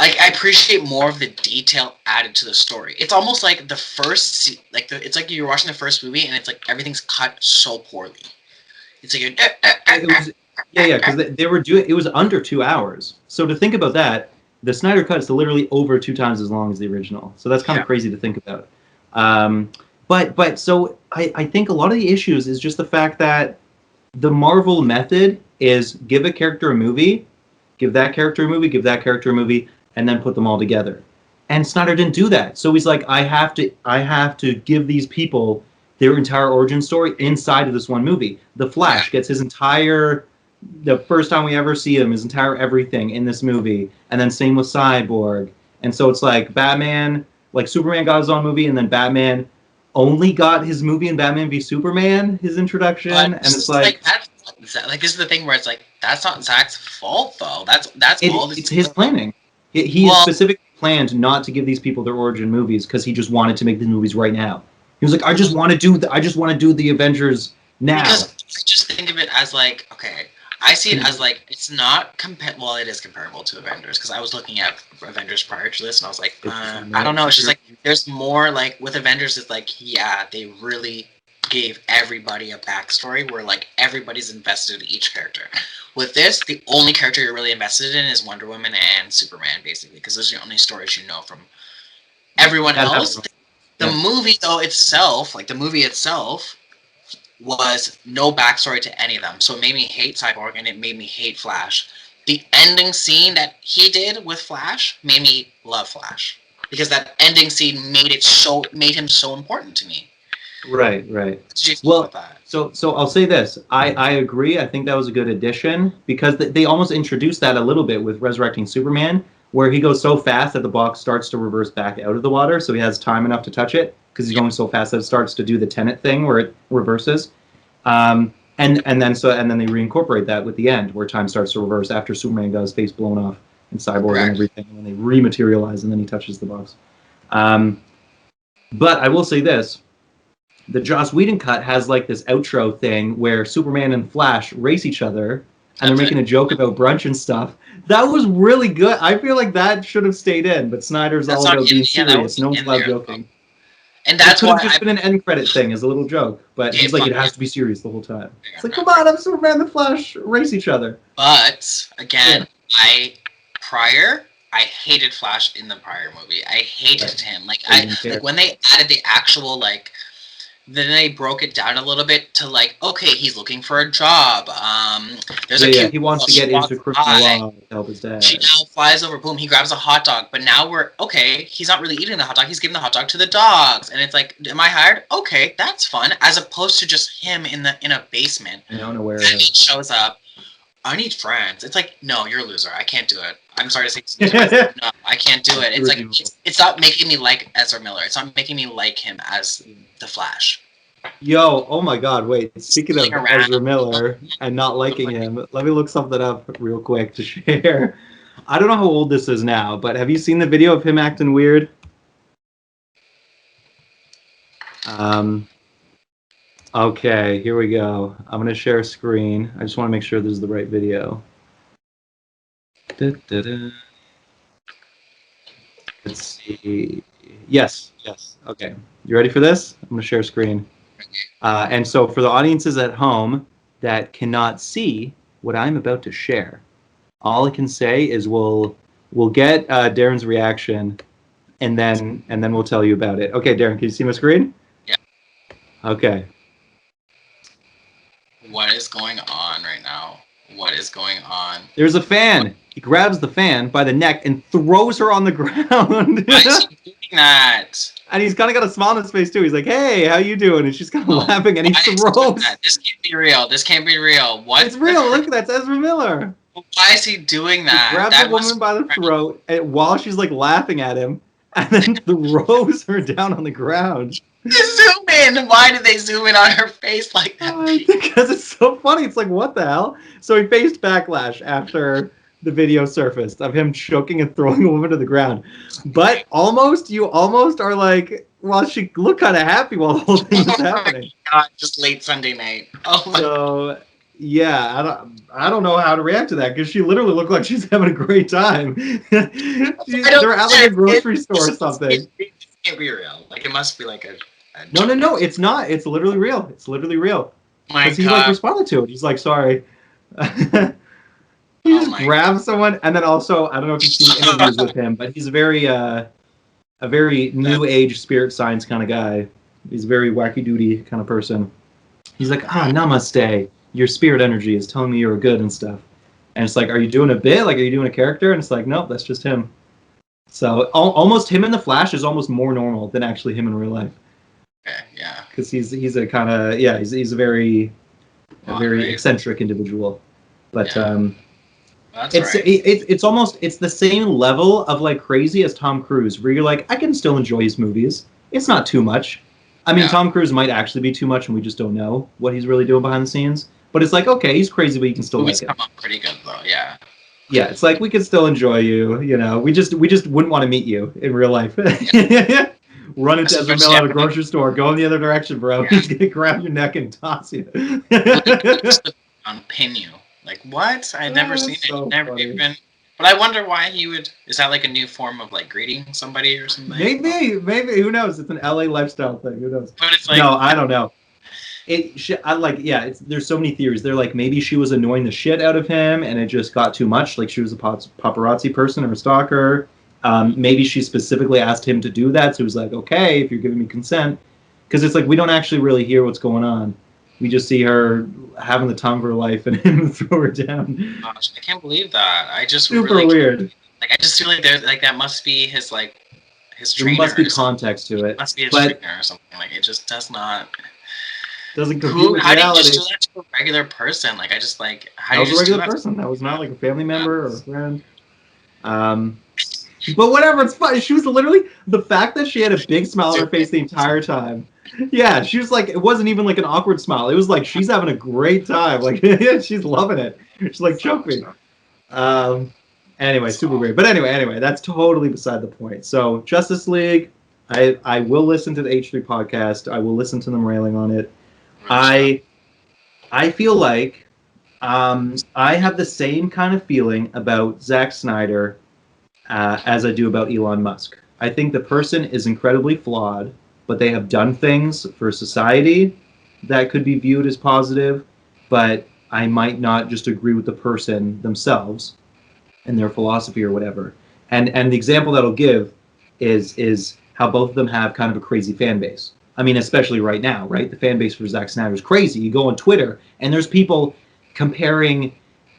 I appreciate more of the detail added to the story. It's almost like the first it's like you're watching the first movie and it's like everything's cut so poorly. It's like because they were doing it was under 2 hours. So to think about that. The Snyder Cut is literally over 2 times as long as the original, so that's kind of crazy to think about. But so I think a lot of the issues is just the fact that the Marvel method is give a character a movie, give that character a movie, give that character a movie, and then put them all together. And Snyder didn't do that, so he's like, I have to give these people their entire origin story inside of this one movie. The Flash gets his entire. The first time we ever see him, his entire everything in this movie, and then same with Cyborg. And so it's like Batman, like Superman got his own movie, and then Batman only got his movie in Batman v Superman, his introduction, and it's like this is the thing where it's like that's not Zach's fault though. That's all. It's his planning. He specifically planned not to give these people their origin movies because he just wanted to make the movies right now. He was like, I just want to do the Avengers now. Because I just think of it as like, okay, I see it as like, it's not well, it is comparable to Avengers, because I was looking at Avengers prior to this, and I was like, I don't know, it's just like, there's more, like, with Avengers, it's like, yeah, they really gave everybody a backstory where, like, everybody's invested in each character. With this, the only character you're really invested in is Wonder Woman and Superman, basically, because those are the only stories you know from everyone else. The movie, though, itself, like, the movie itself was no backstory to any of them. So it made me hate Cyborg and it made me hate Flash. The ending scene that he did with Flash made me love Flash. Because that ending scene made him so important to me. Right. Well, so I'll say this. I agree. I think that was a good addition because they almost introduced that a little bit with Resurrecting Superman, where he goes so fast that the box starts to reverse back out of the water, so he has time enough to touch it because he's going so fast that it starts to do the Tenet thing where it reverses. And then they reincorporate that with the end where time starts to reverse after Superman got his face blown off and Cyborg and everything, and then they rematerialize and then he touches the box. But I will say this. The Joss Whedon cut has like this outro thing where Superman and Flash race each other and they're making a joke about brunch and stuff. That was really good. I feel like that should have stayed in, but Snyder's all about being serious. No one's allowed joking. And that's why it could have just been an end credit thing as a little joke, but he's like, it has to be serious the whole time. It's like, come on, I'm Superman and the Flash race each other. But again, I hated Flash in the prior movie. I hated him. Like when they added the actual like. Then they broke it down a little bit to like, okay, he's looking for a job. There's he wants to get into criminal law to help his dad. She now flies over, boom, he grabs a hot dog. But now he's not really eating the hot dog, he's giving the hot dog to the dogs. And it's like, am I hired? Okay, that's fun. As opposed to just him in a basement. I don't know where he shows up. I need friends. It's like, no, you're a loser. I can't do it. I'm sorry to say, no, I can't do it. It's like it's not making me like Ezra Miller. It's not making me like him as the Flash. Yo, oh my God! Wait, speaking of Ezra Miller and not liking him, let me look something up real quick to share. I don't know how old this is now, but have you seen the video of him acting weird? Okay, here we go. I'm gonna share a screen. I just want to make sure this is the right video. Let's see. Yes. Okay. You ready for this? I'm going to share a screen. And so for the audiences at home that cannot see what I'm about to share, all I can say is we'll get Darren's reaction and then we'll tell you about it. Okay, Darren, can you see my screen? Yeah. Okay. What is going on right now? What is going on? There's a fan. He grabs the fan by the neck and throws her on the ground. Why is he doing that? And he's kind of got a smile on his face too. He's like, "Hey, how you doing?" And she's kind of laughing, and he throws. This can't be real. This can't be real. What? It's real. Look, that's Ezra Miller. Why is he doing that? He grabs the woman by the throat while she's like laughing at him, and then throws her down on the ground. Zoom in. Why did they zoom in on her face like that? Because it's so funny. It's like, what the hell? So he faced backlash after the video surfaced of him choking and throwing a woman to the ground. But you almost are like, well, she looked kind of happy while the whole thing was happening. God, just late Sunday night. Oh my. So yeah, I don't know how to react to that because she literally looked like she's having a great time. They're at like a grocery store or something. It can't be real. Like it must be like a No, it's not. It's literally real. Because he like responded to it. He's like, sorry. He just grabs someone, and then also, I don't know if you've seen interviews with him, but he's a very new age spirit science kind of guy. He's a very wacky doody kind of person. He's like, namaste. Your spirit energy is telling me you're good and stuff. And it's like, are you doing a bit? Like, are you doing a character? And it's like, nope, that's just him. So almost him in the Flash is almost more normal than actually him in real life. Okay, yeah. Because he's a kind of he's a very eccentric individual, but it's the same level of like crazy as Tom Cruise, where you're like, I can still enjoy his movies. It's not too much. I mean, Tom Cruise might actually be too much, and we just don't know what he's really doing behind the scenes. But it's like, okay, he's crazy, but you can still like it. Come up pretty good though, yeah. Yeah, it's like we can still enjoy you. You know, we just wouldn't want to meet you in real life. Run into Ezra Miller at a grocery store. Go in the other direction, bro. He's gonna grab your neck and toss you. Pin you. Like what? I'd never seen it. So Never funny. even. But I wonder why he would. Is that like a new form of like greeting somebody or something? Maybe. Who knows? It's an LA lifestyle thing. Who knows? But it's like, no, I don't know. There's so many theories. They're like maybe she was annoying the shit out of him, and it just got too much. Like she was a paparazzi person or a stalker. Maybe she specifically asked him to do that, so he was like, okay, if you're giving me consent, because it's like we don't actually really hear what's going on. We just see her having the time of her life and him throw her down. Gosh, I can't believe that. I just super really weird. Like I just feel like there's like that must be his trainer. There must be context to it. It must be his trainer or something. Like it just does not. Doesn't compute with reality. How do you just do that to a regular person? Like I just like how that do you was just a regular person. That was not like a family member or a friend. But whatever, it's fine. She was literally the fact that she had a big smile on her face the entire time. Yeah, she was like, it wasn't even like an awkward smile. It was like she's having a great time. Like she's loving it. She's like, choke me. Anyway, super weird. But anyway, that's totally beside the point. So Justice League, I will listen to the H3 podcast. I will listen to them railing on it. I feel like I have the same kind of feeling about Zack Snyder as I do about Elon Musk. I think the person is incredibly flawed, but they have done things for society that could be viewed as positive, but I might not just agree with the person themselves and their philosophy or whatever. And the example that I'll give is how both of them have kind of a crazy fan base. I mean, especially right now, right? The fan base for Zack Snyder is crazy. You go on Twitter, and there's people comparing,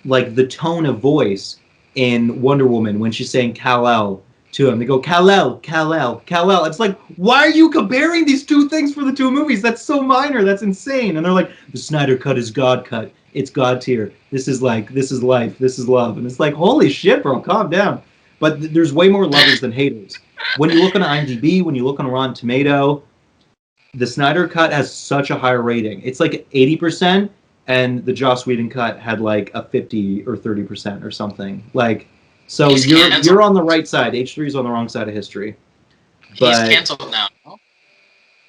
like, the tone of voice in Wonder Woman when she's saying Kal-El to him. They go, Kal-El, Kal-El, Kal-El. It's like, why are you comparing these two things for the two movies? That's so minor. That's insane. And they're like, the Snyder cut is God cut. It's God tier. This is life. This is love. And it's like, holy shit, bro, calm down. But there's way more lovers than haters. When you look on IMDb, when you look on Rotten Tomato, the Snyder cut has such a higher rating. It's like 80%, and the Joss Whedon cut had like a 50 or 30% or something. Like, so you're on the right side. H3 is on the wrong side of history. But, he's canceled now.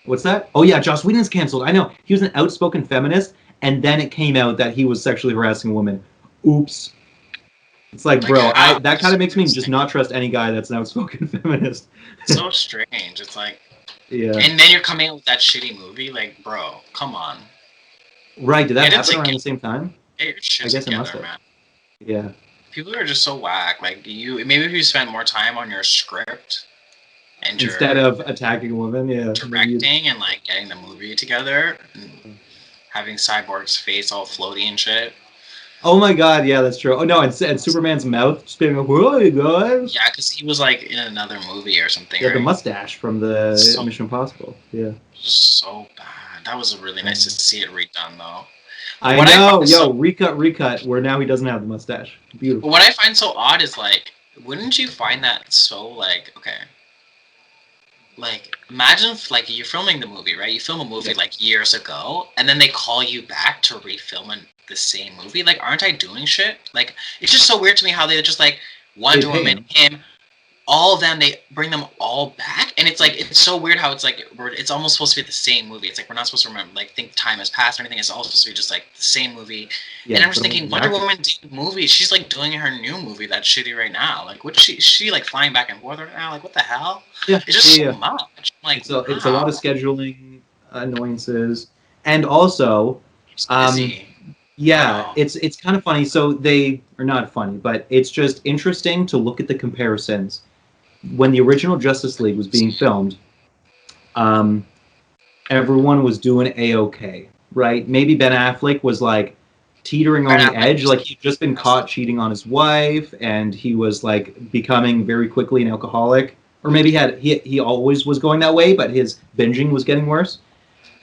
What's that? Oh yeah, Joss Whedon's canceled. I know. He was an outspoken feminist, and then it came out that he was sexually harassing a woman. Oops. It's like, bro, that kind of makes me just not trust any guy that's an outspoken feminist. It's so strange. It's like, yeah. And then you're coming out with that shitty movie, like, bro, come on. Right? Did that happen around the same time? I guess it must have. Man. Yeah. People are just so whack. Like, maybe if you spend more time on your script and instead of attacking a woman, yeah, directing and like getting the movie together, and having Cyborg's face all floaty and shit. Oh my god, yeah, that's true. Oh no, and Superman's mouth spinning like, "Whoa, guys!" Yeah, because he was like in another movie or something. Yeah, right? The mustache from the Mission Impossible. Yeah. So bad. That was really nice to see it redone, though. I know, recut. Where now he doesn't have the mustache. Beautiful. What I find so odd is like, wouldn't you find that so like okay? Like, imagine if, like, you're filming the movie, right? You film a movie, like, years ago, and then they call you back to refilm the same movie. Like, aren't I doing shit? Like, it's just so weird to me how they just, like, Wonder Woman, him, all of them, they bring them all back. And it's, like, it's so weird how it's, like, it's almost supposed to be the same movie. It's, like, we're not supposed to remember, like, think time has passed or anything. It's all supposed to be just, like, the same movie. Yeah, and I'm just thinking, Wonder Woman did a movie. She's, like, doing her new movie that's shitty right now. Like, is she, like, flying back and forth right now? Like, what the hell? Yeah, it's just so much. Like, it's a lot of scheduling annoyances. And also, yeah, it's kind of funny. So they are not funny, but it's just interesting to look at the comparisons. When the original Justice League was being filmed, everyone was doing A-okay, right? Maybe Ben Affleck was like teetering on the edge, like he'd just been caught cheating on his wife, and he was like becoming very quickly an alcoholic, or maybe he always was going that way, but his binging was getting worse.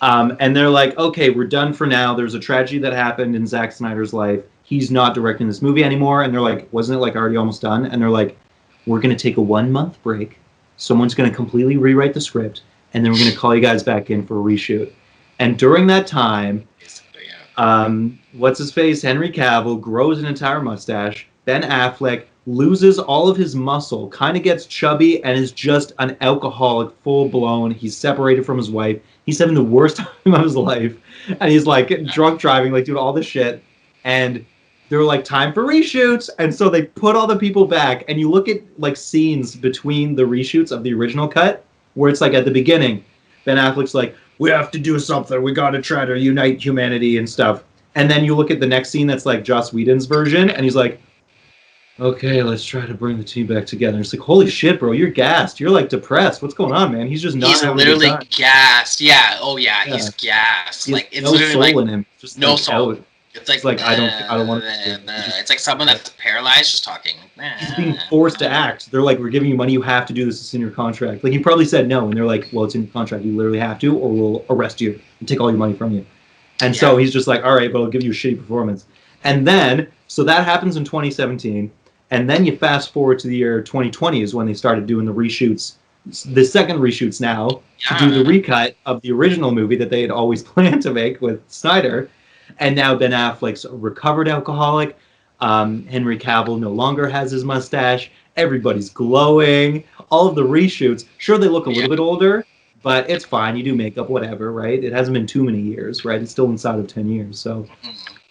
And they're like, okay, we're done for now. There's a tragedy that happened in Zack Snyder's life. He's not directing this movie anymore. And they're like, wasn't it like already almost done? And they're like, we're going to take a 1-month break. Someone's going to completely rewrite the script. And then we're going to call you guys back in for a reshoot. And during that time, what's his face? Henry Cavill grows an entire mustache, Ben Affleck loses all of his muscle, kind of gets chubby, and is just an alcoholic, full blown. He's separated from his wife. He's having the worst time of his life, and he's like drunk driving, like doing all this shit. And they're like, time for reshoots, and so they put all the people back. And you look at like scenes between the reshoots of the original cut, where it's like at the beginning, Ben Affleck's like, we have to do something. We got to try to unite humanity and stuff. And then you look at the next scene that's like Joss Whedon's version, and he's like, okay, let's try to bring the team back together. And it's like, holy shit, bro, you're gassed. You're like depressed. What's going on, man? He's just not. He's literally gassed. Yeah. Oh yeah, Yeah. he's gassed. He has Like it's no literally soul like in him. Just no like soul. out. It's like I don't want to. It's like someone that's paralyzed just talking. He's being forced to act. They're like, we're giving you money. You have to do this. It's in your contract. Like he probably said no, and they're like, well, it's in your contract. You literally have to, or we'll arrest you and take all your money from you. And so he's just like, all right, but I'll give you a shitty performance. And then, so that happens in 2017. And then you fast forward to the year 2020 is when they started doing the reshoots, the second reshoots now, to do the recut of the original movie that they had always planned to make with Snyder. And now Ben Affleck's a recovered alcoholic. Henry Cavill no longer has his mustache. Everybody's glowing. All of the reshoots, sure, they look a little bit older, but it's fine. You do makeup, whatever, right? It hasn't been too many years, right? It's still inside of 10 years, so...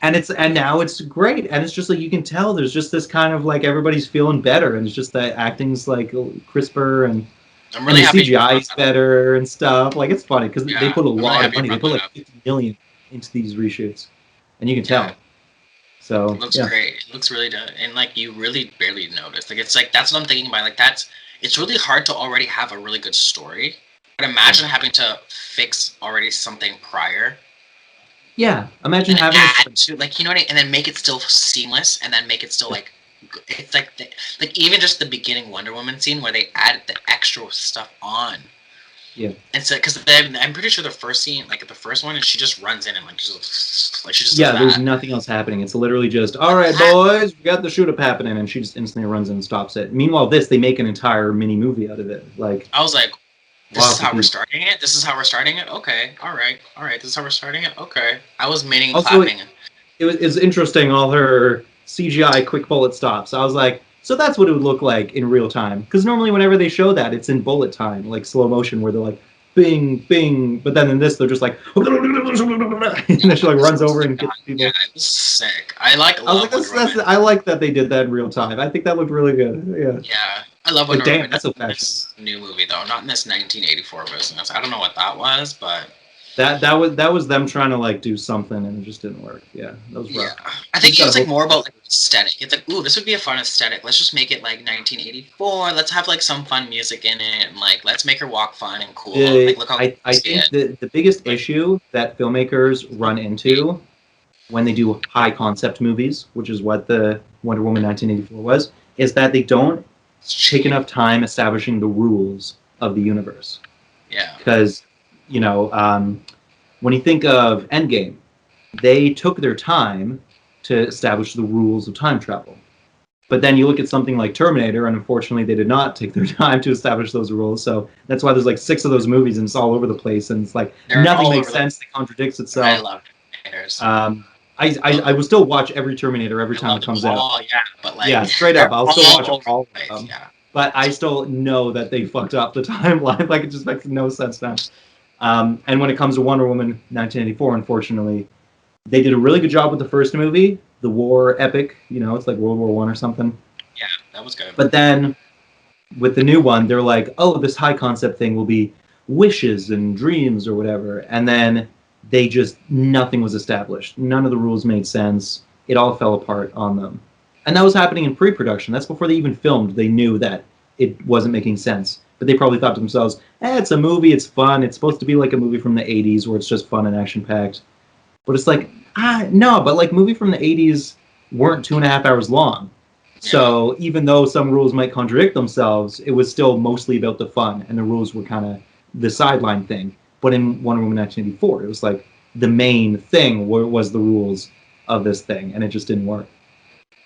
And now it's great, and it's just like you can tell there's just this kind of like everybody's feeling better, and it's just that acting's like crisper, and I'm really and the happy CGI is better and stuff. Like it's funny because they put a lot of money. They put like $50 million into these reshoots, and you can tell. So it looks great. It looks really good, and like you really barely notice. Like it's like that's what I'm thinking about. Like it's really hard to already have a really good story, but imagine having to fix already something prior. Yeah, imagine having to like you know what I mean? And then make it still seamless, and then make it still like it's like even just the beginning Wonder Woman scene where they added the extra stuff on. Yeah. And so because I'm pretty sure the first scene, like the first one, and she just runs in and like she just there's nothing else happening. It's literally just all right, boys, we got the shoot up happening, and she just instantly runs in and stops it. Meanwhile, they make an entire mini movie out of it. Like I was like. This is how we're starting it? This is how we're starting it? Okay. All right. This is how we're starting it? Okay. I was meaning clapping. It's interesting, all her CGI quick bullet stops. I was like, so that's what it would look like in real time. Because normally whenever they show that, it's in bullet time, like slow motion, where they're like, bing, bing. But then in this, they're just like, and then she like runs over and gets people. Yeah, it was sick. I like that they did that in real time. I think that looked really good. Yeah. Yeah. I love Wonder Woman. That's this new movie though, not in this 1984 business. I don't know what that was, but that was them trying to like do something and it just didn't work. Yeah, that was rough. Yeah, I think it's like more about like aesthetic. It's like, ooh, this would be a fun aesthetic. Let's just make it like 1984. Let's have like some fun music in it, and like let's make her walk fun and cool. Like, look how I think the biggest issue that filmmakers run into when they do high concept movies, which is what the Wonder Woman 1984 was, is that they don't take enough time establishing the rules of the universe. Yeah. Because, when you think of Endgame, they took their time to establish the rules of time travel. But then you look at something like Terminator, and unfortunately they did not take their time to establish those rules. So that's why there's like 6 of those movies, and it's all over the place, and it's like nothing makes sense. It contradicts itself. I love Terminators. I will still watch every Terminator every time it comes out. Oh yeah, but like straight up, I'll still watch all of them. Yeah. But I still know that they fucked up the timeline. Like it just makes no sense now. And when it comes to Wonder Woman 1984, unfortunately, they did a really good job with the first movie, the war epic. It's like World War I or something. Yeah, that was good. But then with the new one, they're like, oh, this high concept thing will be wishes and dreams or whatever, and then nothing was established. None of the rules made sense. It all fell apart on them. And that was happening in pre-production. That's before they even filmed. They knew that it wasn't making sense. But they probably thought to themselves, it's a movie, it's fun. It's supposed to be like a movie from the 80s where it's just fun and action-packed. But it's like, no, but like movie from the 80s weren't 2.5 hours long. Yeah. So even though some rules might contradict themselves, it was still mostly about the fun. And the rules were kind of the sideline thing. But in Wonder Woman 1984, it was like the main thing was the rules of this thing, and it just didn't work.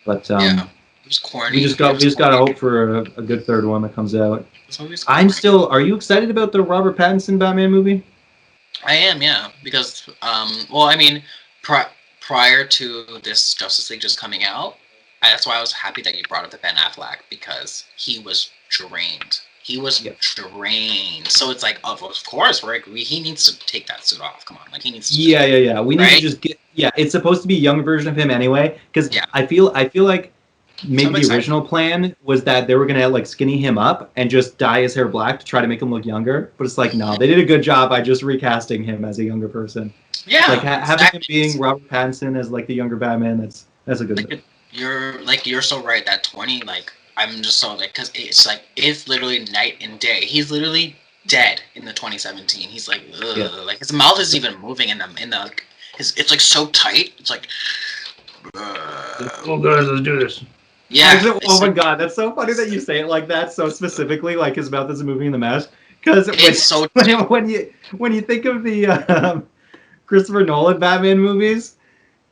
But it was corny. We just gotta hope for a good third one that comes out. Are you excited about the Robert Pattinson Batman movie? I am, yeah, because prior to this Justice League just coming out, That's why I was happy that you brought up the Ben Affleck, because he was drained. He was drained. So it's like, of course, he needs to take that suit off. Come on, like he needs to. Yeah. We need to just get. Yeah, it's supposed to be a younger version of him anyway. Because I feel like maybe the original plan was that they were gonna like skinny him up and just dye his hair black to try to make him look younger. But it's like, no, they did a good job by just recasting him as a younger person. Yeah, like having him being Robert Pattinson as like the younger Batman. That's a good thing. You're so right. That 20, like, I'm just so like, because it's literally night and day. He's literally dead in the 2017. He's like, like his mouth isn't even moving in the it's like so tight. It's like, oh guys, let's do this. Yeah. Oh my god, that's so funny that you say it like that so specifically, like his mouth isn't moving in the mask. Because when you think of the Christopher Nolan Batman movies,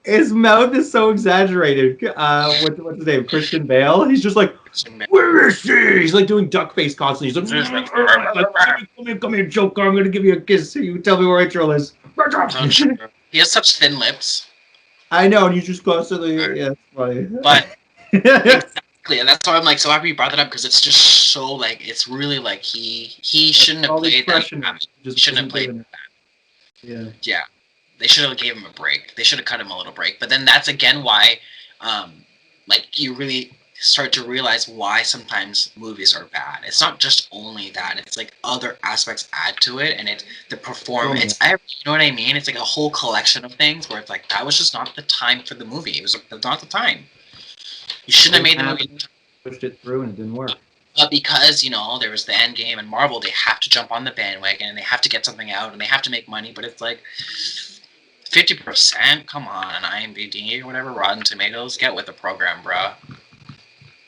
his mouth is so exaggerated. What's his name? Christian Bale. He's just like, where is she? He's like doing duck face constantly. He's like, come here, Joker. I'm gonna give you a kiss. So you tell me where Rachel is. He has such thin lips. I know, and you just constantly. Yeah, it's funny. But exactly, and that's why I'm like so happy you brought that up, because it's just so like it's really like he shouldn't have played that. He shouldn't have played that. Yeah. Yeah. They should have gave him a break. They should have cut him a little break. But then that's again why, like, you really start to realize why sometimes movies are bad. It's not just only that. It's like other aspects add to it, and the performance. You know what I mean? It's like a whole collection of things where it's like that was just not the time for the movie. It was not the time. You shouldn't have made the movie. Pushed it through and it didn't work. But because there was the Endgame and Marvel, they have to jump on the bandwagon and they have to get something out and they have to make money. But it's like 50%? Come on, IMDb or whatever, Rotten Tomatoes. Get with the program, bro.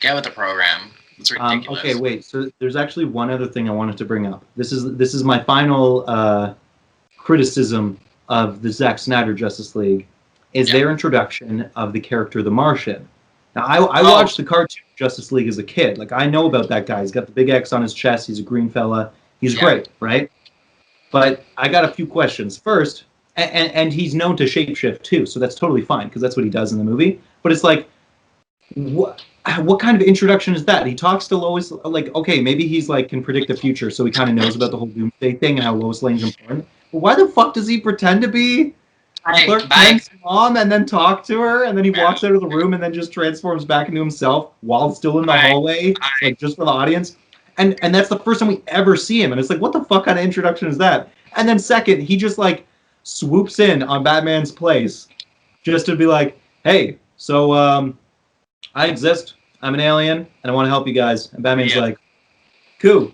Get with the program. It's ridiculous. Okay, wait. So there's actually one other thing I wanted to bring up. This is my final criticism of the Zack Snyder Justice League, is their introduction of the character the Martian. Now, I watched the cartoon Justice League as a kid. Like, I know about that guy. He's got the big X on his chest. He's a green fella. He's great, right? But I got a few questions. First, and he's known to shapeshift too, so that's totally fine because that's what he does in the movie. But it's like, what kind of introduction is that? He talks to Lois, like, okay, maybe he's like can predict the future, so he kind of knows about the whole doomsday thing and how Lois Lane's important. But why the fuck does he pretend to be Clark Kent's mom and then talk to her, and then he walks out of the room and then just transforms back into himself while still in the hallway, like just for the audience? And that's the first time we ever see him, and it's like, what the fuck kind of introduction is that? And then second, he just like swoops in on Batman's place just to be like, hey, so I exist, I'm an alien, and I want to help you guys. And Batman's like, cool.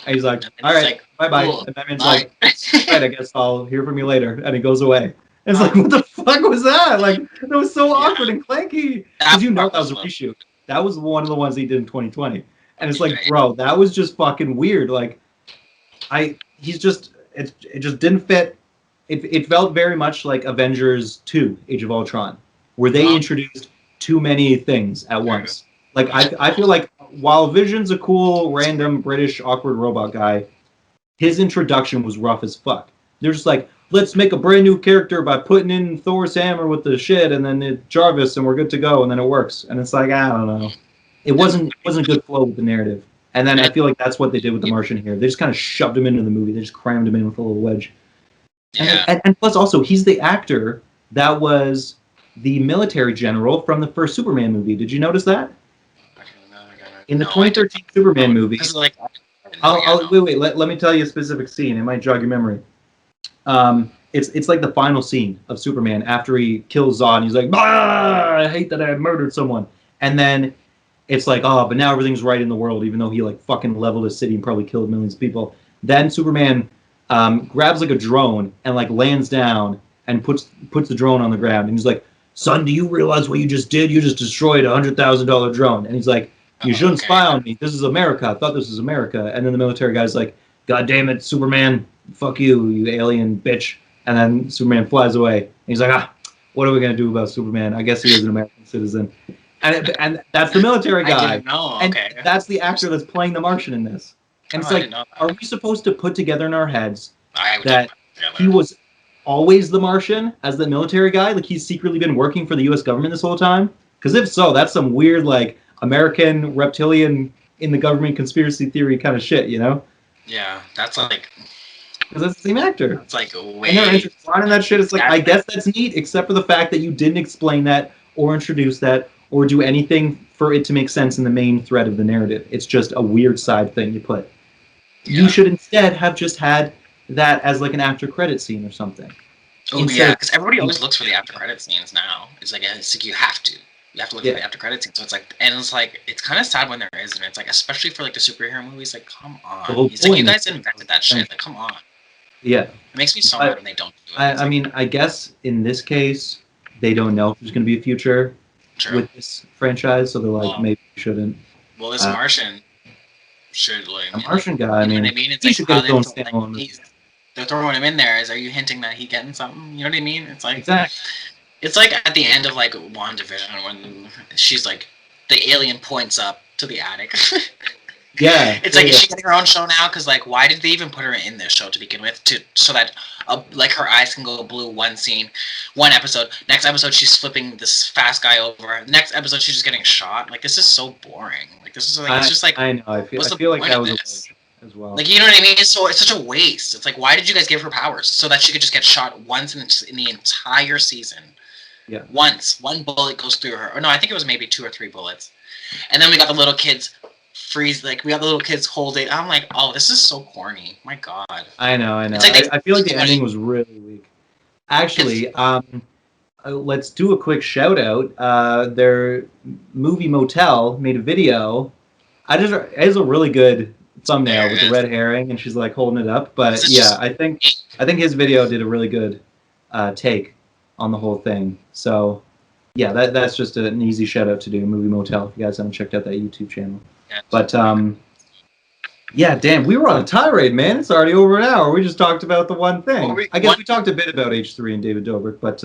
And he's like, all right, bye-bye. Cool. And Batman's like, right, I guess I'll hear from you later. And he goes away. And it's like, what the fuck was that? Like, that was so awkward and clanky. Because that was a reshoot. That was one of the ones he did in 2020. And it's like, bro, that was just fucking weird. Like, it just didn't fit. It felt very much like Avengers 2, Age of Ultron, where they introduced too many things at once. Like, I feel like while Vision's a cool, random, British, awkward robot guy, his introduction was rough as fuck. They're just like, let's make a brand new character by putting in Thor's hammer with the shit, and then Jarvis, and we're good to go, and then it works. And it's like, I don't know. It wasn't a good flow with the narrative. And then I feel like that's what they did with the Martian here. They just kind of shoved him into the movie. They just crammed him in with a little wedge. And plus also, he's the actor that was the military general from the first Superman movie. Did you notice that? In the 2013 Superman movie. Wait. Let me tell you a specific scene. It might jog your memory. It's like the final scene of Superman after he kills Zod. And he's like, I hate that I murdered someone. And then it's like, oh, but now everything's right in the world, even though he like fucking leveled a city and probably killed millions of people. Then Superman grabs like a drone and like lands down and puts the drone on the ground. And he's like, son, do you realize what you just did? You just destroyed a $100,000 drone. And he's like, you shouldn't spy on me. This is America. I thought this was America. And then the military guy's like, God damn it, Superman, fuck you, you alien bitch. And then Superman flies away. And he's like, what are we going to do about Superman? I guess he is an American citizen. And that's the military guy. I didn't know. And that's the actor that's playing the Martian in this. And it's like, are we supposed to put together in our heads that he was always the Martian as the military guy? Like he's secretly been working for the U.S. government this whole time? Because if so, that's some weird like American reptilian in the government conspiracy theory kind of shit, you know? Yeah, that's like. Because that's the same actor. It's like way. And they're intertwined in that shit. It's like, I guess that's neat, except for the fact that you didn't explain that or introduce that or do anything for it to make sense in the main thread of the narrative. It's just a weird side thing you put. Yeah. You should instead have just had that as like an after credit scene or something. Oh yeah, because everybody always looks for the after credit scenes now. It's like you have to. You have to look for the after credit scene. So it's like, and it's like, it's kind of sad when there isn't. It's like, especially for like the superhero movies, like, come on. It's like, you guys invented that shit. Like, come on. Yeah. It makes me so mad when they don't do it. I mean, I guess in this case, they don't know if there's going to be a future with this franchise, so they're like, maybe we shouldn't. Well, this Martian should, like... A Martian guy, I mean, what I mean? It's he like, should get his own standalone. They're throwing him in there. Are you hinting that he's getting something? You know what I mean? It's like... Exactly. It's like at the end of, like, WandaVision when she's like, the alien points up to the attic. Yeah. It's like, is she getting her own show now? Because, like, why did they even put her in this show to begin with? So that, like, her eyes can go blue one scene, one episode. Next episode, she's flipping this fast guy over. Next episode, she's just getting shot. Like, this is so boring. Like, this is, like, it's just, like... I know. I feel like that was a as well. Like, you know what I mean? It's such a waste. It's like, why did you guys give her powers? So that she could just get shot once in the entire season. Yeah. Once. One bullet goes through her. Or no, I think it was maybe 2 or 3 bullets. And then we got the little kids... freeze, like, we got the little kids holding. I'm like, oh, this is so corny. My God. I know. It's like I feel like the ending was really weak. Actually, let's do a quick shout out. Their movie Motel made a video. It is a really good thumbnail with the red herring, and she's like holding it up. But yeah, I think his video did a really good take on the whole thing. So yeah, that's just an easy shout out to do. Movie Motel. If you guys haven't checked out that YouTube channel. But yeah, damn, we were on a tirade, man. It's already over an hour. We just talked about the one thing. I guess we talked a bit about H3 and David Dobrik, but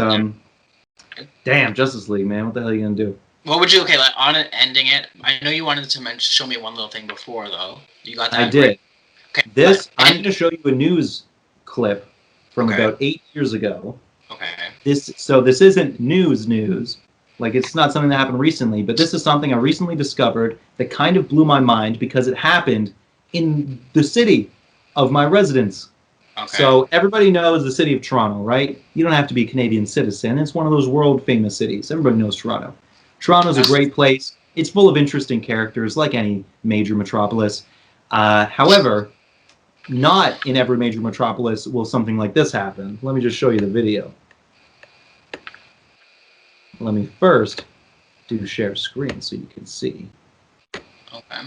damn, Justice League, man. What the hell are you gonna do? What would you on it, ending it? I know you wanted to show me one little thing before, though. You got that? I did. Okay. I'm gonna show you a news clip from about 8 years ago. Okay. This isn't news. Like, it's not something that happened recently, but this is something I recently discovered that kind of blew my mind because it happened in the city of my residence. Okay. So everybody knows the city of Toronto, right? You don't have to be a Canadian citizen. It's one of those world-famous cities. Everybody knows Toronto. Toronto's a great place. It's full of interesting characters, like any major metropolis. However, not in every major metropolis will something like this happen. Let me just show you the video. Let me first do share screen so you can see. Okay.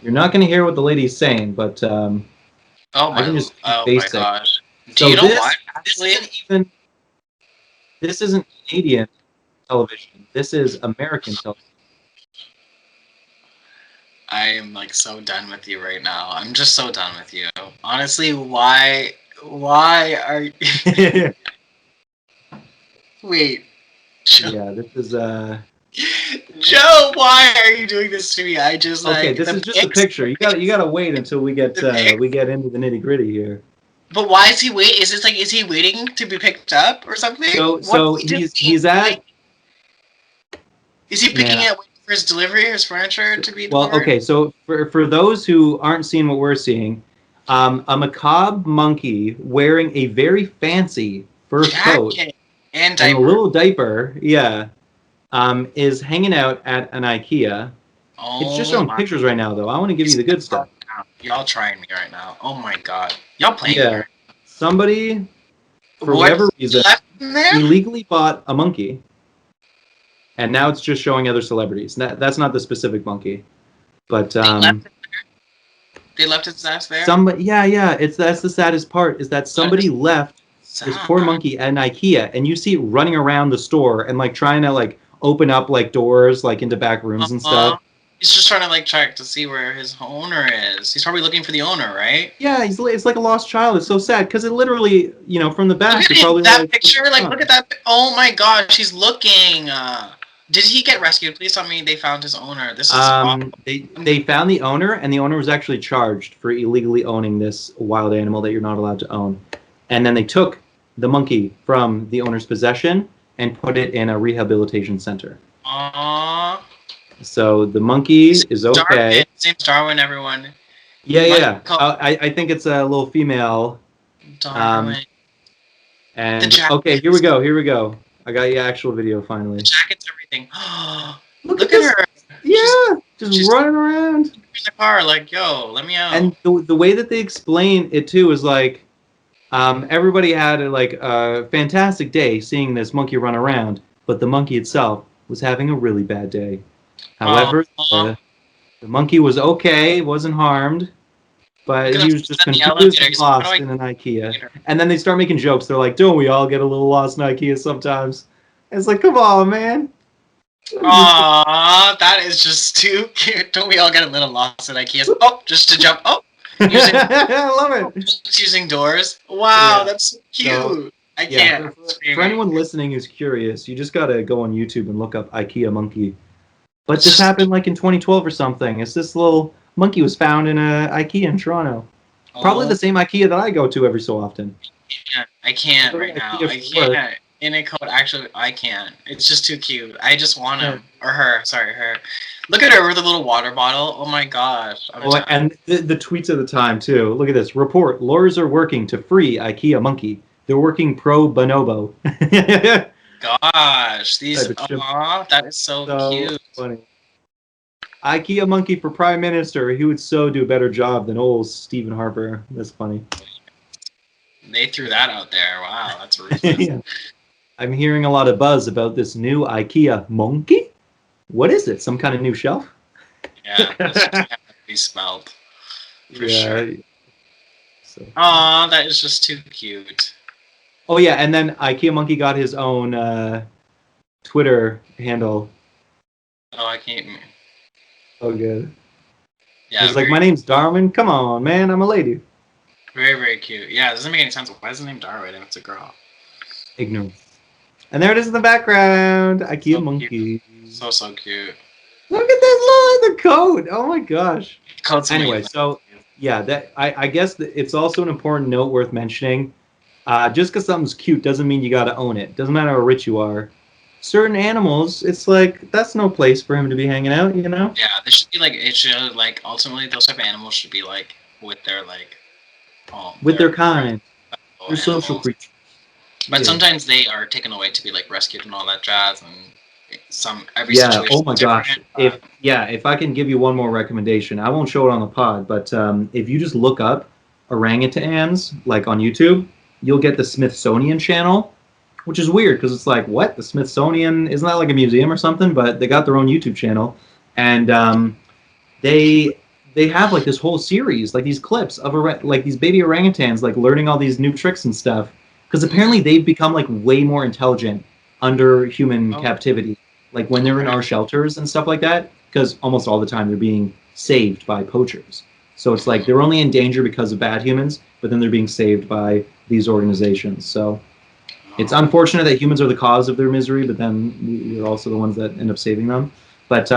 You're not going to hear what the lady's saying, but I can just basic. My gosh. So you know what? This isn't Canadian television. This is American television. I am like so done with you right now. I'm just so done with you. Honestly, why are you... Wait. Joe. Yeah, this is Joe, why are you doing this to me? I just okay. This is just a picture. You gotta wait until we get into the nitty gritty here. But why is he waiting? Is he waiting to be picked up or something? So he's at. Is he picking it for his delivery, his furniture to be delivered? Well, okay. So for those who aren't seeing what we're seeing, a macabre monkey wearing a very fancy fur coat. And a little diaper, is hanging out at an IKEA. It's just showing pictures right now, though. I want to give you the good stuff. Y'all trying me right now. Oh my God. Y'all playing me right now. Somebody, for whatever reason, illegally bought a monkey. And now it's just showing other celebrities. That's not the specific monkey. But they left its ass there? That's the saddest part, is that somebody left this poor monkey at an IKEA, and you see it running around the store and like trying to like open up like doors like into back rooms and stuff. He's just trying to like check to see where his owner is. He's probably looking for the owner, right? Yeah, it's like a lost child. It's so sad because it literally, from the back. Look at that picture. Like, look at that. Oh my gosh, he's looking. Did he get rescued? Please tell me they found his owner. This is awful. They found the owner, and the owner was actually charged for illegally owning this wild animal that you're not allowed to own. And then they took the monkey from the owner's possession and put it in a rehabilitation center. Aww. So the monkey is okay. His name's Darwin, everyone. Yeah. I think it's a little female. Darwin. And okay, here we go. I got your actual video finally. The jacket's everything. Look at her. Yeah, she's running around in the car, like, yo, let me out. And the way that they explain it too is like, everybody had a fantastic day seeing this monkey run around, but the monkey itself was having a really bad day. However, the monkey was okay, wasn't harmed, but he was just confused and lost in an IKEA. And then they start making jokes. They're like, don't we all get a little lost in IKEA sometimes? And it's like, come on, man. Aww, that is just too cute. Don't we all get a little lost in IKEA? Oh, just to jump. Oh, I love it. Just using doors. Wow, that's so cute. So, I can't. For anyone listening who's curious, you just gotta go on YouTube and look up IKEA monkey. But this happened like in 2012 or something. It's this little monkey was found in a IKEA in Toronto. Probably the same IKEA that I go to every so often. Yeah, I can't right now. I can't. In a code, actually, I can't. It's just too cute. I just want him. Or her. Sorry, her. Look at her with a little water bottle. Oh my gosh. And the tweets of the time, too. Look at this. Report. Lawyers are working to free IKEA monkey. They're working pro bonobo. Gosh. That is so cute. Funny. IKEA monkey for Prime Minister. He would so do a better job than old Stephen Harper. That's funny. They threw that out there. Wow, that's ruthless. Yeah. I'm hearing a lot of buzz about this new IKEA monkey. What is it? Some kind of new shelf? Yeah, that's have to be smelled. For sure. So. Aw, that is just too cute. Oh, yeah, and then IKEA monkey got his own Twitter handle. Oh, I can't. Oh, good. Yeah, he's like, my name's Darwin. Come on, man, I'm a lady. Very, very cute. Yeah, it doesn't make any sense. Why is the name Darwin if it's a girl? Ignorance. And there it is in the background. IKEA monkey. So cute. Look at that the coat. Oh my gosh. Anyway, so yeah, that I guess that it's also an important note worth mentioning. Just because something's cute doesn't mean you got to own it. Doesn't matter how rich you are. Certain animals, it's like that's no place for him to be hanging out. You know? Yeah, this should be like it should like ultimately those type of animals should be like with their like. With their kind. They're social creatures. But sometimes they are taken away to be like rescued and all that jazz, and every situation. Oh my gosh! If I can give you one more recommendation, I won't show it on the pod, but if you just look up orangutans like on YouTube, you'll get the Smithsonian channel, which is weird because it's like what the Smithsonian isn't that like a museum or something? But they got their own YouTube channel, and they have like this whole series, like these clips of like these baby orangutans like learning all these new tricks and stuff. Because apparently they've become like way more intelligent under human captivity, like when they're in our shelters and stuff like that. Because almost all the time they're being saved by poachers. So it's like they're only in danger because of bad humans, but then they're being saved by these organizations. So it's unfortunate that humans are the cause of their misery, but then we're also the ones that end up saving them. But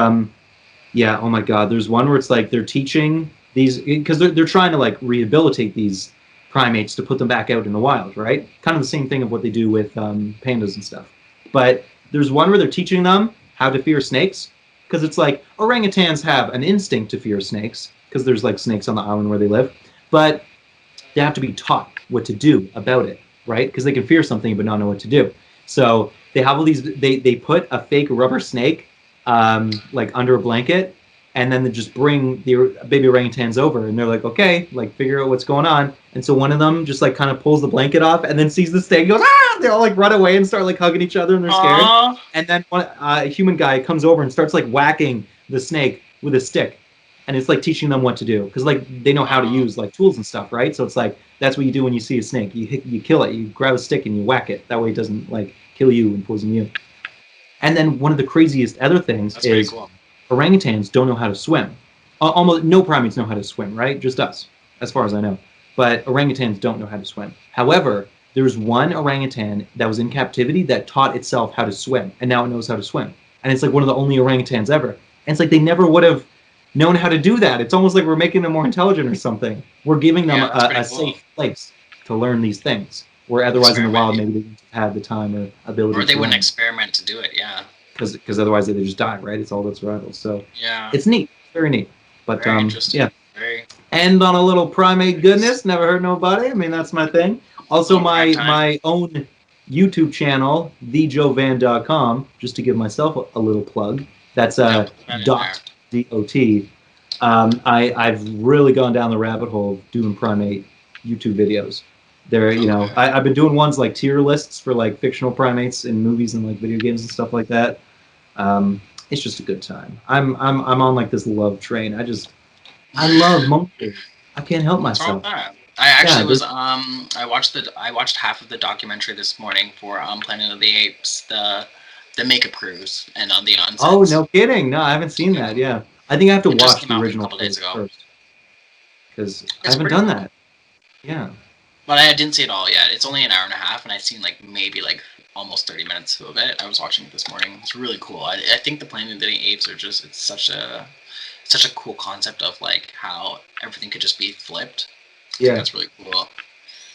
yeah, oh my God, there's one where it's like they're teaching these because they're trying to like rehabilitate these primates to put them back out in the wild, right? Kind of the same thing of what they do with pandas and stuff. But there's one where they're teaching them how to fear snakes, because it's like orangutans have an instinct to fear snakes, because there's like snakes on the island where they live, but they have to be taught what to do about it, right? Because they can fear something but not know what to do. So they have all these, they put a fake rubber snake like under a blanket, and then they just bring the baby orangutans over, and they're like, okay, like figure out what's going on. And so one of them just like kind of pulls the blanket off, and then sees the snake, and goes, ah! They all like run away and start like hugging each other, and they're scared. Aww. And then a human guy comes over and starts like whacking the snake with a stick, and it's like teaching them what to do, because like they know how to use like tools and stuff, right? So it's like that's what you do when you see a snake. You kill it, you grab a stick and you whack it. That way it doesn't like kill you and poison you. And then one of the craziest other things is cool. Orangutans don't know how to swim. Almost no primates know how to swim, right? Just us, as far as I know. But orangutans don't know how to swim. However, there's one orangutan that was in captivity that taught itself how to swim, and now it knows how to swim. And it's like one of the only orangutans ever. And it's like they never would have known how to do that. It's almost like we're making them more intelligent or something. We're giving them a safe place to learn these things, where otherwise in the wild maybe they wouldn't have had the time or ability. Or they wouldn't experiment to do it, yeah. because otherwise they just die, right? It's all about survival. So Yeah. it's neat, very neat. But Very interesting. yeah. Very. And on a little primate goodness, never hurt nobody. I mean, that's my thing. Also, my own YouTube channel, thejoevan.com, just to give myself a little plug. That's .dot. I've really gone down the rabbit hole of doing primate YouTube videos. There, I've been doing ones like tier lists for like fictional primates in movies and like video games and stuff like that. It's just a good time. I'm on like this love train. I love monkeys. I can't help myself. I actually I watched half of the documentary this morning for Planet of the Apes, the makeup cruise, and on the onsets. Oh, no kidding! No, I haven't seen that. Yeah, I think I have to watch the original first because I haven't done that. Yeah, but I didn't see it all yet. It's only an hour and a half, and I've seen like maybe like almost 30 minutes of it. I was watching it this morning. It's really cool. I think the Planet of the Apes are just it's such a cool concept of like how everything could just be flipped. Yeah, that's really cool.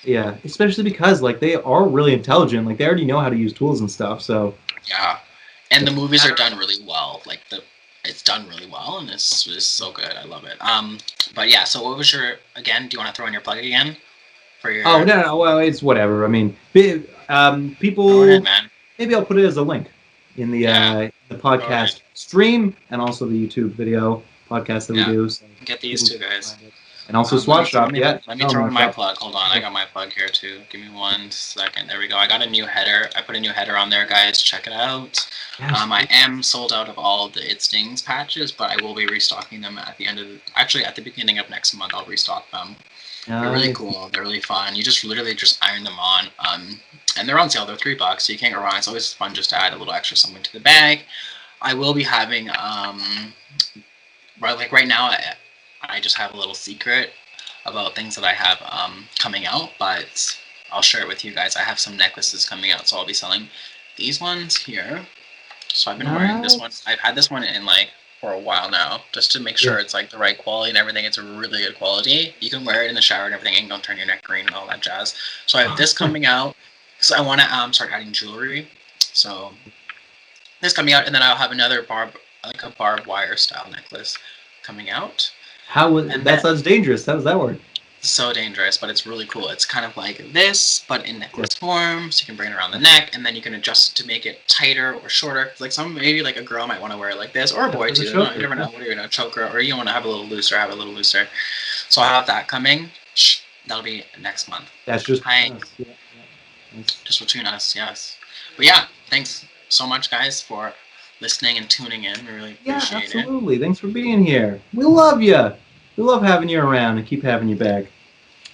Yeah, especially because like they are really intelligent. Like they already know how to use tools and stuff. So yeah, and the movies are done really well. Like it's done really well, and it's so good. I love it. But yeah. So what was your again? Do you want to throw in your plug again for your? Oh no. Well, it's whatever. I mean, people. Go ahead, man. Maybe I'll put it as a link in the podcast stream and also the YouTube video podcast that we do. So get these two guys. And also Swap Shop. Let me throw in my plug. Hold on, I got my plug here too. Give me 1 second. There we go. I got a new header. I put a new header on there, guys. Check it out. Yes. I am sold out of all of the It Stings patches, but I will be restocking them at the at the beginning of next month. I'll restock them. They're really cool. They're really fun. You just literally just iron them on. And they're on sale. They're $3, so you can't go wrong. It's always fun just to add a little extra something to the bag. I will be having right now. I just have a little secret about things that I have coming out, but I'll share it with you guys. I have some necklaces coming out, so I'll be selling these ones here. So I've been wearing this one. I've had this one in like for a while now, just to make sure it's like the right quality and everything. It's a really good quality. You can wear it in the shower and everything, and don't turn your neck green and all that jazz. So I have this coming out. So I want to start adding jewelry. So this coming out, and then I'll have another a barbed wire style necklace coming out. That sounds dangerous. How does that work? So dangerous, but it's really cool. It's kind of like this, but in necklace form. So you can bring it around the neck, and then you can adjust it to make it tighter or shorter. Like maybe like a girl might want to wear it like this, or a boy too. You never know. What are you gonna choker, or you want to have a little looser? Have a little looser. So I'll have that coming. That'll be next month. That's just just between us, yes. But yeah, thanks so much, guys, for listening and tuning in. We really appreciate it. Absolutely. Thanks for being here. We love you. We love having you around and keep having you back.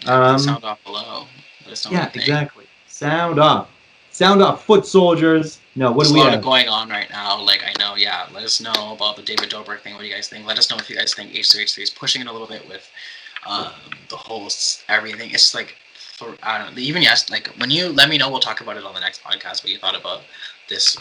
Sound off below. Exactly. Sound off. Sound off, foot soldiers. No, what do we have? There's a lot going on right now. Like, I know, let us know about the David Dobrik thing. What do you guys think? Let us know if you guys think H3H3 is pushing it a little bit with the whole everything. It's like, I don't know. Even like, when you let me know, we'll talk about it on the next podcast, what you thought about this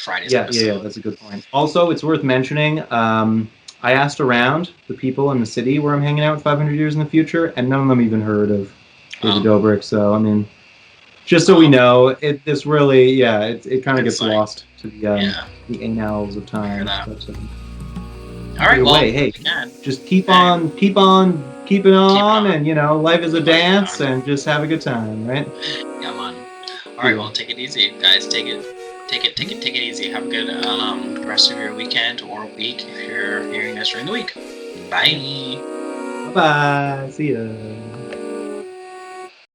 Friday's episode. Yeah, that's a good point. Also, it's worth mentioning, I asked around the people in the city where I'm hanging out 500 years in the future, and none of them even heard of David Dobrik. So, I mean, just so we know, it kind of gets lost to the annals of time. But, all right, well, hey, just keep on keeping on, and life is a dance, and just have a good time, right? Yeah, man. All right, well, take it easy, guys. Take it easy. Have a good rest of your weekend or week if you're hearing this during the week. Bye. Bye. See ya.